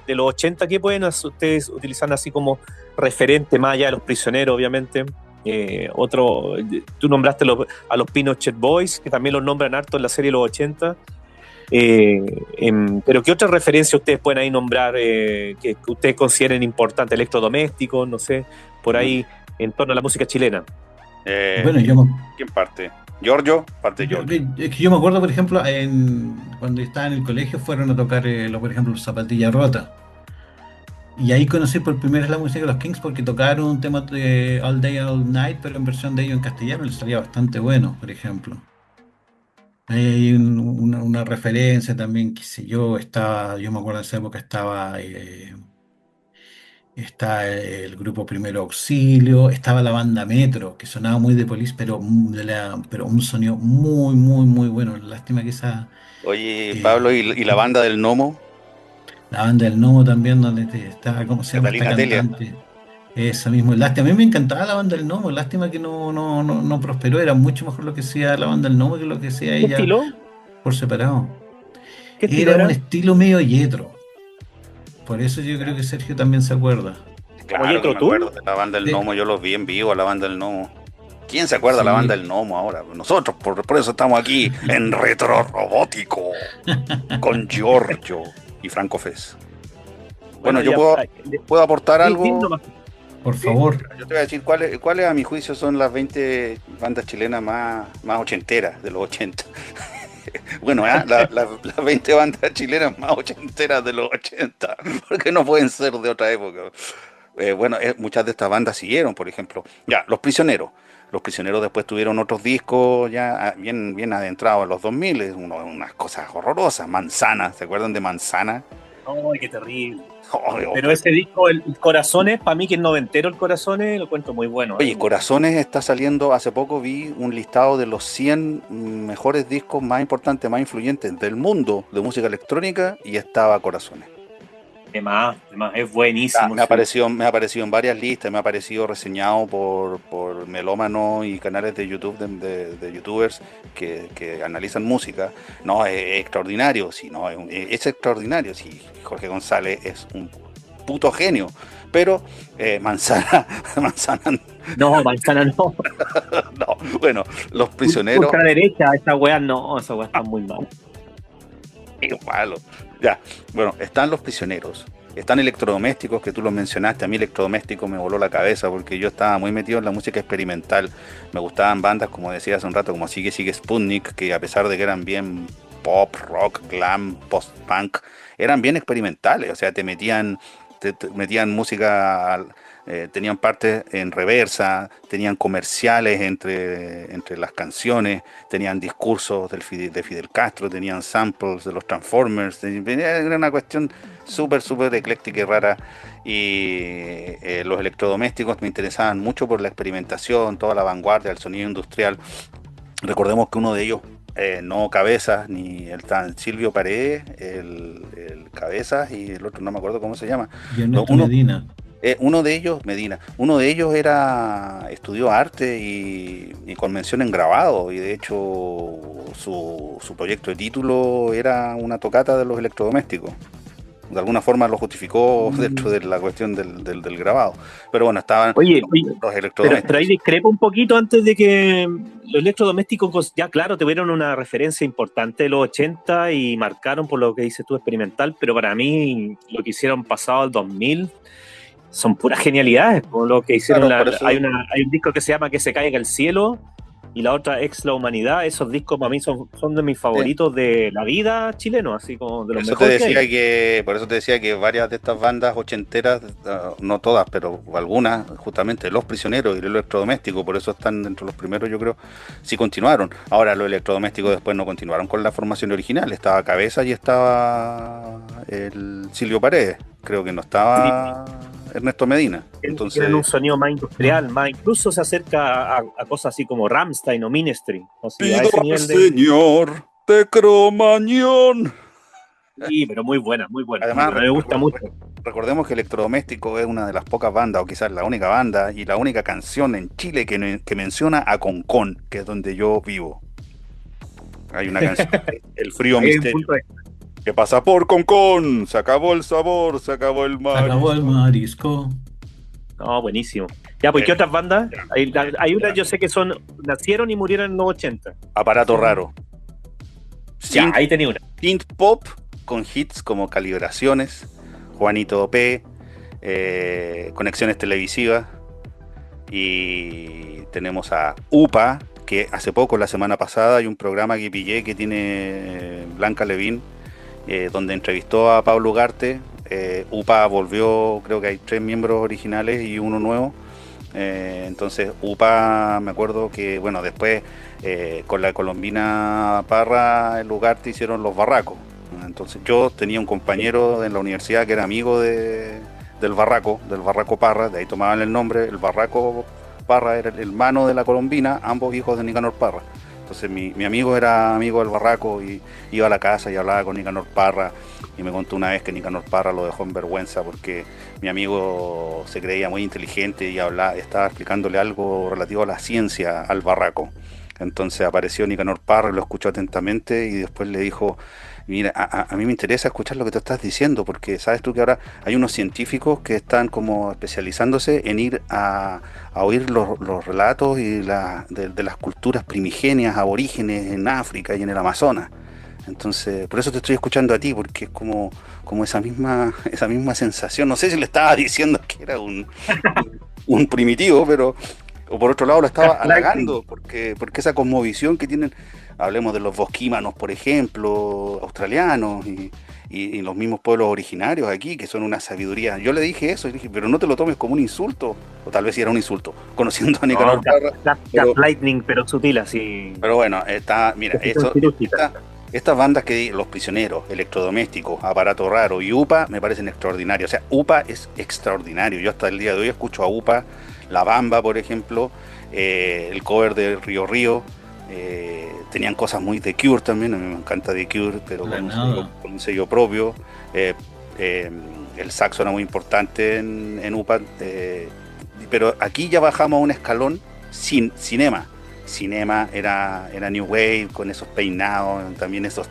[SPEAKER 1] 80, ¿qué pueden ustedes utilizar así como referente, más allá de Los Prisioneros, obviamente? Tú nombraste a los Pinochet Boys, que también los nombran harto en la serie de los 80. Pero ¿qué otras referencias ustedes pueden ahí nombrar que ustedes consideren importantes? Electrodomésticos, no sé, por ahí en torno a la música chilena.
[SPEAKER 2] Bueno,
[SPEAKER 3] ¿Quién parte? ¿Giorgio? Parte
[SPEAKER 2] yo,
[SPEAKER 3] Giorgio.
[SPEAKER 2] es que yo me acuerdo, por ejemplo, cuando estaba en el colegio fueron a tocar, por ejemplo, los Zapatillas Rotas. Y ahí conocí por primera vez la música de los Kings porque tocaron un tema de All Day, All Night, pero en versión de ellos en castellano les salía bastante bueno, por ejemplo. Ahí hay una referencia también, qué sé yo me acuerdo en esa época está el grupo Primero Auxilio, estaba la banda Metro, que sonaba muy de Police, pero un sonido muy, muy, muy bueno. Lástima que
[SPEAKER 3] Oye, Pablo,
[SPEAKER 2] eh,
[SPEAKER 3] ¿y la banda del Nomo?
[SPEAKER 2] la banda del Nomo también, donde está, ¿cómo se llama esta
[SPEAKER 3] Catalina Telia.
[SPEAKER 2] cantante? Esa mismo, lástima. A mí me encantaba la banda del Nomo, lástima que no prosperó, era mucho mejor lo que hacía la banda del Nomo que lo que hacía
[SPEAKER 1] ¿Qué
[SPEAKER 2] ella
[SPEAKER 1] estilo?
[SPEAKER 2] por separado.
[SPEAKER 1] ¿Qué estilo
[SPEAKER 2] Era un
[SPEAKER 1] era?
[SPEAKER 2] estilo medio yetro, por eso yo creo que Sergio también se acuerda.
[SPEAKER 1] ¿Como
[SPEAKER 3] Claro que
[SPEAKER 1] Jethro
[SPEAKER 3] me
[SPEAKER 1] Tull?
[SPEAKER 3] acuerdo de la banda del
[SPEAKER 2] Sí,
[SPEAKER 3] Nomo, yo los vi en vivo a la banda del Nomo. ¿Quién se acuerda de la banda
[SPEAKER 2] sí.
[SPEAKER 3] del Nomo ahora? Nosotros, por eso estamos aquí en Retro Robótico con Giorgio y Franco Fez. Bueno,
[SPEAKER 1] Bueno,
[SPEAKER 3] yo
[SPEAKER 1] ya.
[SPEAKER 3] puedo aportar
[SPEAKER 1] Sí, sí,
[SPEAKER 3] algo.
[SPEAKER 1] nomás.
[SPEAKER 2] Por
[SPEAKER 3] Sí,
[SPEAKER 2] favor.
[SPEAKER 3] yo te voy a decir cuáles a mi juicio son las 20 bandas chilenas más ochenteras de los 80. Bueno, las 20 bandas chilenas más ochenteras de los 80, porque no pueden ser de otra época. Bueno, muchas de estas bandas siguieron, por ejemplo. Ya, Los Prisioneros. Los Prisioneros después tuvieron otros discos ya bien adentrados en los 2000, unas cosas horrorosas. Manzana, ¿se acuerdan de Manzana?
[SPEAKER 1] Ay, qué terrible.
[SPEAKER 3] Oh,
[SPEAKER 1] Pero ese disco, el Corazones, para mí que es noventero el Corazones, lo encuentro muy bueno.
[SPEAKER 3] Oye, Corazones está saliendo, hace poco vi un listado de los 100 mejores discos más importantes, más influyentes del mundo de música electrónica y estaba Corazones.
[SPEAKER 1] Además, es buenísimo.
[SPEAKER 3] Me ha aparecido en varias listas, me ha aparecido reseñado por melómanos y canales de YouTube de youtubers que analizan música. No, es extraordinario, sí, no, es extraordinario, sí, Jorge González es un puto genio, pero Manzana, Manzana,
[SPEAKER 1] No, Manzana no.
[SPEAKER 3] no, bueno, Los Prisioneros,
[SPEAKER 1] Ultra derecha, esa weá no, esa weá está muy mal.
[SPEAKER 3] qué malo. Ya, bueno, están Los Prisioneros, están Electrodomésticos, que tú los mencionaste. A mí Electrodoméstico me voló la cabeza porque yo estaba muy metido en la música experimental. Me gustaban bandas, como decía hace un rato, como Sigue Sigue Sputnik, que a pesar de que eran bien pop, rock, glam, post-punk, eran bien experimentales. O sea, te metían música tenían partes en reversa, tenían comerciales entre las canciones, tenían discursos de Fidel Castro, tenían samples de los Transformers, era una cuestión súper, súper ecléctica y rara. Y los electrodomésticos me interesaban mucho por la experimentación, toda la vanguardia, el sonido industrial. Recordemos que uno de ellos, no Cabezas, ni el tan Silvio Paredes, el Cabezas, y el otro no me acuerdo cómo se llama.
[SPEAKER 2] Y Ernesto Medina.
[SPEAKER 3] Uno de ellos, Medina, uno de ellos estudió arte y con mención en grabado, y de hecho su proyecto de título era una tocata de los electrodomésticos. De alguna forma lo justificó dentro de la cuestión del grabado. Pero bueno, estaban los electrodomésticos.
[SPEAKER 1] Pero ahí discrepo un poquito antes de que los electrodomésticos, ya claro, tuvieron una referencia importante de los 80 y marcaron por lo que dices tú experimental, pero para mí lo que hicieron pasado al 2000 son puras genialidades. Por lo que hicieron,
[SPEAKER 3] claro,
[SPEAKER 1] hay un disco que se llama Que se caiga el cielo, y la otra Ex la humanidad. Esos discos para mí son de mis favoritos de la vida chileno, así como de los mejores
[SPEAKER 3] por eso te decía que varias de estas bandas ochenteras, no todas, pero algunas, justamente Los Prisioneros y el electrodoméstico, por eso están dentro de los primeros, yo creo, sí continuaron. Ahora los electrodomésticos después no continuaron con la formación original, estaba Cabeza y estaba el Silvio Paredes, creo que no estaba Ernesto Medina. Entonces
[SPEAKER 1] tienen un sonido más industrial, más incluso se acerca a cosas así como Rammstein o Ministry. O sea, a ese nivel
[SPEAKER 3] señor de Cromañón.
[SPEAKER 1] Sí, pero muy buena, muy buena.
[SPEAKER 3] Además,
[SPEAKER 1] me gusta mucho.
[SPEAKER 3] Recordemos que Electrodoméstico es una de las pocas bandas, o quizás la única banda, y la única canción en Chile que menciona a Concón, que es donde yo vivo. Hay una canción, El Frío Misterio. ¿Qué pasa por Concón? Se acabó el sabor, se acabó el marisco.
[SPEAKER 2] Se acabó el marisco.
[SPEAKER 1] No, buenísimo. Ya, pues, ¿qué otras bandas? Hay unas, yo sé que nacieron y murieron en los 80.
[SPEAKER 3] Aparato Raro.
[SPEAKER 1] Ya, ahí tenía una.
[SPEAKER 3] Synth Pop, con hits como Calibraciones, Juanito P, Conexiones Televisivas, y tenemos a UPA, que hace poco, la semana pasada, hay un programa que pillé que tiene Blanca Levín, donde entrevistó a Pablo Ugarte. UPA volvió, creo que hay 3 miembros originales y uno nuevo. Entonces UPA, me acuerdo que, bueno, después con la colombina Parra, el Ugarte hicieron Los Barracos. Entonces yo tenía un compañero en la universidad que era amigo del Barraco Parra, de ahí tomaban el nombre. El Barraco Parra era el hermano de la colombina, ambos hijos de Nicanor Parra. Entonces mi amigo era amigo del Barraco y iba a la casa y hablaba con Nicanor Parra, y me contó una vez que Nicanor Parra lo dejó en vergüenza porque mi amigo se creía muy inteligente y estaba explicándole algo relativo a la ciencia al Barraco. Entonces apareció Nicanor Parra, lo escuchó atentamente y después le dijo: mira, a mí me interesa escuchar lo que tú estás diciendo, porque sabes tú que ahora hay unos científicos que están como especializándose en ir a oír los relatos y de las culturas primigenias, aborígenes en África y en el Amazonas. Entonces, por eso te estoy escuchando a ti, porque es como esa misma sensación. No sé si le estaba diciendo que era un primitivo, pero... O por otro lado lo estaba halagando, porque esa cosmovisión que tienen, hablemos de los bosquímanos, por ejemplo, australianos, y los mismos pueblos originarios aquí, que son una sabiduría. Yo le dije eso, y dije, pero no te lo tomes como un insulto, o tal vez sí era un insulto, conociendo a Nicanor Parra.
[SPEAKER 1] Lightning, pero sutil así.
[SPEAKER 3] Pero bueno, estas bandas que Los Prisioneros, Electrodomésticos, Aparato Raro y UPA me parecen extraordinarios. O sea, UPA es extraordinario. Yo hasta el día de hoy escucho a UPA, La Bamba, por ejemplo, el cover de Río Río. Tenían cosas muy de Cure también, a mí me encanta The Cure, pero con un sello propio. El saxo era muy importante en UPA, pero aquí ya bajamos a un escalón cinema. Cinema era New Wave, con esos peinados, también esos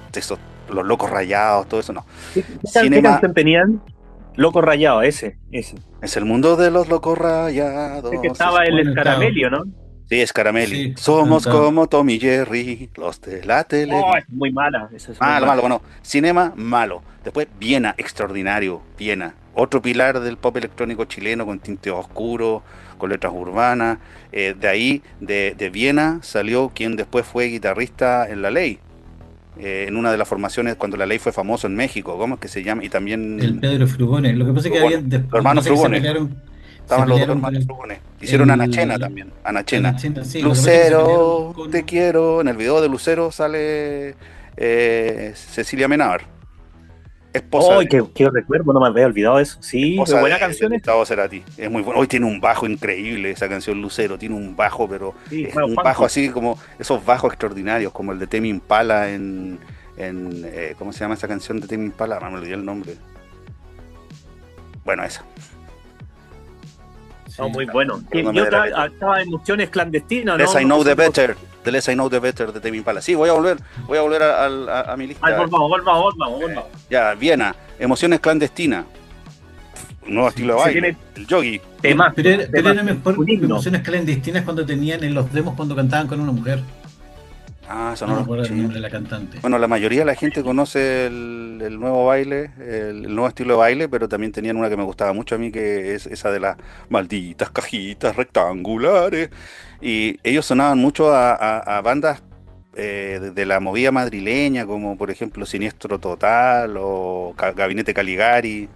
[SPEAKER 3] los locos rayados, todo eso. No.
[SPEAKER 1] ¿Qué canción tenían? Loco Rayado, ese.
[SPEAKER 3] Es el mundo de los locos rayados.
[SPEAKER 1] Es que estaba el Escaramelio, ¿no?
[SPEAKER 3] Sí, Escaramelio. Sí, somos como Tom y Jerry, los de la tele.
[SPEAKER 1] Oh, es muy mala. Eso es
[SPEAKER 3] malo. Bueno, Cinema, malo. Después, Viena, extraordinario. Viena, otro pilar del pop electrónico chileno, con tinte oscuro, con letras urbanas. De ahí, de Viena, salió quien después fue guitarrista en La Ley. En una de las formaciones cuando La Ley fue famoso en México. ¿Cómo es que se llama? Y también...
[SPEAKER 2] El Pedro Frugones. Lo que pasa es que
[SPEAKER 3] los hermanos Frugones. Estaban los dos
[SPEAKER 2] pelearon con
[SPEAKER 3] hermanos Frugones. Hicieron Anachena también. Anachena.
[SPEAKER 2] sí, lo que pasa es que se pelearon
[SPEAKER 3] Lucero,
[SPEAKER 2] con...
[SPEAKER 3] te quiero. En el video de Lucero sale Cecilia Menábar, esposa
[SPEAKER 1] ¡Ay, qué recuerdo! No me había olvidado eso. Sí, qué
[SPEAKER 3] esposa
[SPEAKER 1] buena
[SPEAKER 3] de
[SPEAKER 1] canción esa.
[SPEAKER 3] Gustavo Cerati. Es muy bueno. Hoy tiene un bajo increíble esa canción Lucero. Tiene un bajo, pero
[SPEAKER 1] Sí,
[SPEAKER 3] es
[SPEAKER 1] bueno,
[SPEAKER 3] un
[SPEAKER 1] funky.
[SPEAKER 3] bajo así como esos bajos extraordinarios, como el de Tame Impala ¿cómo se llama esa canción de Tame Impala? No me olvidé el nombre. Bueno, esa.
[SPEAKER 2] Sí.
[SPEAKER 1] No, muy bueno.
[SPEAKER 3] Perdóname
[SPEAKER 1] Yo
[SPEAKER 3] de la letra.
[SPEAKER 1] estaba en Emociones Clandestinas,
[SPEAKER 3] Less
[SPEAKER 1] ¿no?
[SPEAKER 3] I Know the Better. The Less I Know the Better de Tame Impala. Sí, voy a volver a mi lista.
[SPEAKER 1] Ay, volvamos.
[SPEAKER 3] Ya, Viena. Emociones clandestinas. Un nuevo estilo de
[SPEAKER 1] Se
[SPEAKER 3] baile.
[SPEAKER 1] tiene
[SPEAKER 3] El yogi.
[SPEAKER 1] temas.
[SPEAKER 2] Pero era mejor
[SPEAKER 1] un himno.
[SPEAKER 2] Emociones Clandestinas cuando tenían en los demos cuando cantaban con una mujer.
[SPEAKER 3] Ah, eso
[SPEAKER 2] No
[SPEAKER 3] no
[SPEAKER 2] me
[SPEAKER 3] lo
[SPEAKER 2] acuerdo el
[SPEAKER 3] escuché.
[SPEAKER 2] nombre de la cantante.
[SPEAKER 3] Bueno, la mayoría de la gente conoce el nuevo baile, el nuevo estilo de baile, pero también tenían una que me gustaba mucho a mí, que es esa de las malditas cajitas rectangulares. Y ellos sonaban mucho a bandas de la movida madrileña, como por ejemplo Siniestro Total o Gabinete Caligari.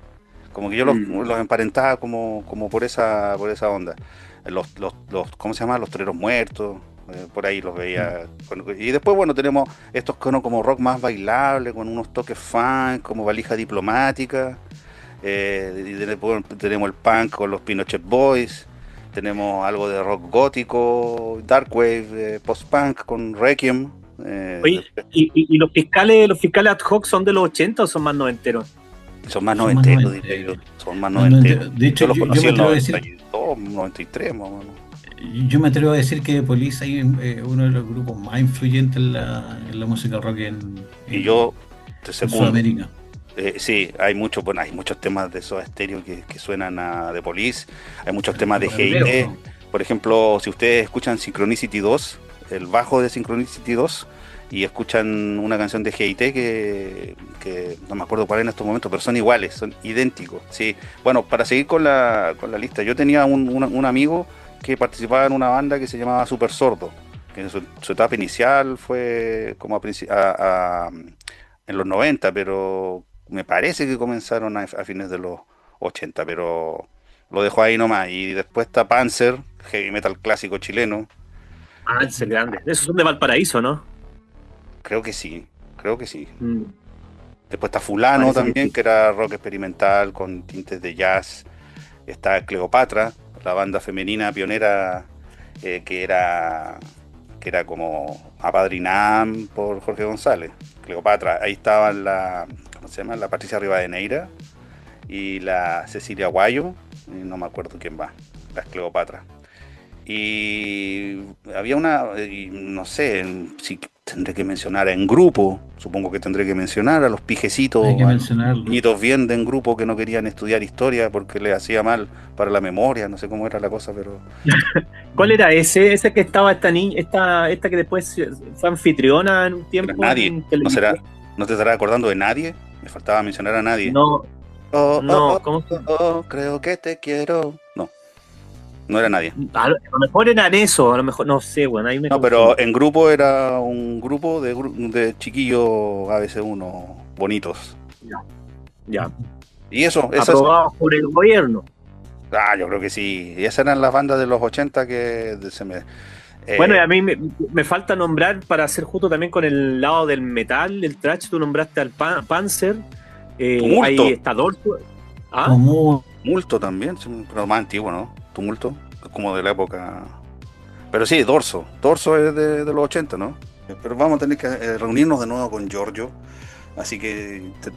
[SPEAKER 3] Como que yo los emparentaba como por esa onda. ¿Cómo se llama? Los Toreros Muertos. Por ahí los veía. Y después, bueno, tenemos estos como rock más bailable, con unos toques funk, como Valija Diplomática. Y después tenemos el punk con los Pinochet Boys. Tenemos algo de rock gótico, darkwave, post-punk con Requiem.
[SPEAKER 1] Oye, ¿y los fiscales ad hoc son de los 80 o son más noventeros?
[SPEAKER 3] Son más
[SPEAKER 2] Son más
[SPEAKER 3] noventeros, diría yo.
[SPEAKER 2] noventeros.
[SPEAKER 3] Son más
[SPEAKER 2] Más noventeros.
[SPEAKER 3] noventeros.
[SPEAKER 2] De hecho,
[SPEAKER 3] Yo los
[SPEAKER 2] yo
[SPEAKER 3] conocí
[SPEAKER 2] me
[SPEAKER 3] en
[SPEAKER 2] atrevo a decir-
[SPEAKER 3] 92, 93, más o menos.
[SPEAKER 2] Yo me atrevo a decir que The Police es uno de los grupos más influyentes en la música rock
[SPEAKER 3] Y yo te
[SPEAKER 2] en
[SPEAKER 3] segundo.
[SPEAKER 2] Sudamérica.
[SPEAKER 3] Sí, hay muchos temas de Soda Stereo que suenan a The Police. Hay muchos temas de G.I.T. Por ejemplo, si ustedes escuchan Synchronicity 2, el bajo de Synchronicity 2, y escuchan una canción de G.I.T. que no me acuerdo cuál en estos momentos, pero son iguales, son idénticos. Sí. Bueno, para seguir con la lista, yo tenía un amigo que participaba en una banda que se llamaba Super Sordo, que en su etapa inicial fue como en los 90, pero me parece que comenzaron a fines de los 80, pero lo dejo ahí nomás. Y después está Panzer, heavy metal clásico chileno.
[SPEAKER 1] Ah, es grande. Esos son de Valparaíso, ¿no?
[SPEAKER 3] Creo que sí.
[SPEAKER 1] Mm.
[SPEAKER 3] Después está Fulano
[SPEAKER 1] Parece que
[SPEAKER 3] también,
[SPEAKER 1] sí.
[SPEAKER 3] que era rock experimental con tintes de jazz. Está Cleopatra, la banda femenina pionera que era como apadrinada por Jorge González. Cleopatra, ahí estaban ¿cómo se llama? La Patricia Rivadeneira y la Cecilia Guayo, y no me acuerdo quién va, las Cleopatra. Y había no sé si tendré que mencionar en grupo, supongo que tendré que mencionar a los pijecitos,
[SPEAKER 2] Hay que
[SPEAKER 3] a los
[SPEAKER 2] mencionarlo.
[SPEAKER 3] niñitos bien de en grupo que no querían estudiar historia porque les hacía mal para la memoria, no sé cómo era la cosa, pero...
[SPEAKER 1] ¿Cuál era ese? Ese que estaba esta niña, esta que después fue anfitriona en un tiempo.
[SPEAKER 3] Nadie,
[SPEAKER 1] en televisión.
[SPEAKER 3] ¿no te estarás acordando de nadie? Me faltaba mencionar a nadie.
[SPEAKER 1] No,
[SPEAKER 3] Oh,
[SPEAKER 1] no,
[SPEAKER 3] oh,
[SPEAKER 1] ¿cómo?
[SPEAKER 3] creo que te quiero. No era nadie.
[SPEAKER 1] A lo mejor eran eso, a lo mejor, no sé, bueno, ahí me
[SPEAKER 3] No,
[SPEAKER 1] confundo.
[SPEAKER 3] pero en grupo era un grupo de chiquillos ABC1 bonitos.
[SPEAKER 1] Ya,
[SPEAKER 3] Y eso.
[SPEAKER 1] aprobados por el gobierno.
[SPEAKER 3] Yo creo que sí. Y esas eran las bandas de los 80 que se me...
[SPEAKER 1] Bueno, y a mí me falta nombrar, para hacer justo también con el lado del metal, del thrash, tú nombraste al Panzer,
[SPEAKER 3] Tumulto.
[SPEAKER 1] ahí está Dorso. ¿Ah?
[SPEAKER 2] Como
[SPEAKER 3] Tumulto también, pero más antiguo, ¿no? Tumulto, como de la época... Pero sí, Dorso es de los 80, ¿no? Pero vamos a tener que reunirnos de nuevo con Giorgio. Así que ya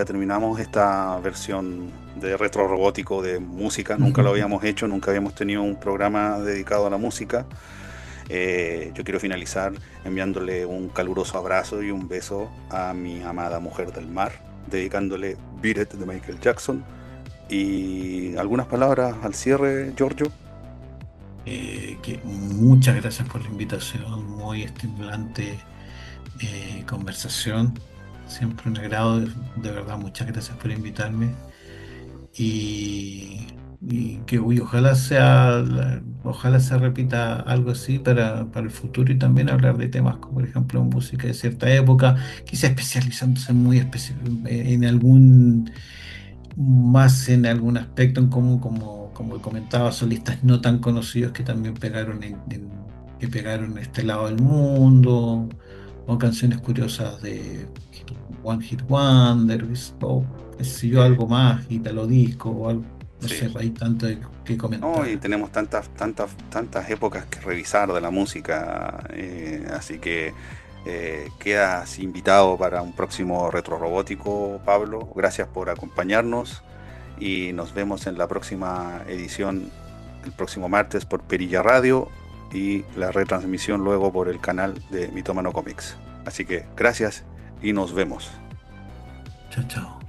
[SPEAKER 3] terminamos esta versión de retro robótico de música. Nunca lo habíamos hecho, nunca habíamos tenido un programa dedicado a la música. Yo quiero finalizar enviándole un caluroso abrazo y un beso a mi amada mujer del mar, dedicándole Beat It de Michael Jackson. Y algunas palabras al cierre, Giorgio.
[SPEAKER 2] que muchas gracias por la invitación, muy estimulante conversación, siempre un agrado, de verdad, muchas gracias por invitarme y que ojalá se repita algo así para el futuro y también hablar de temas como por ejemplo música de cierta época, quizá especializándose en algún aspecto en cómo como comentaba, solistas no tan conocidos que también pegaron que pegaron en este lado del mundo, o canciones curiosas de One Hit Wonder, o qué sé yo, algo más, Italo Disco, o algo, no
[SPEAKER 3] Sí.
[SPEAKER 2] sé, hay tanto que comentar.
[SPEAKER 3] No, y tenemos tantas épocas que revisar de la música, así que quedas invitado para un próximo Retro Robótico, Pablo. Gracias por acompañarnos y nos vemos en la próxima edición, el próximo martes por Perilla Radio y la retransmisión luego por el canal de Mitómano Comics. Así que gracias y nos vemos.
[SPEAKER 2] Chao, chao.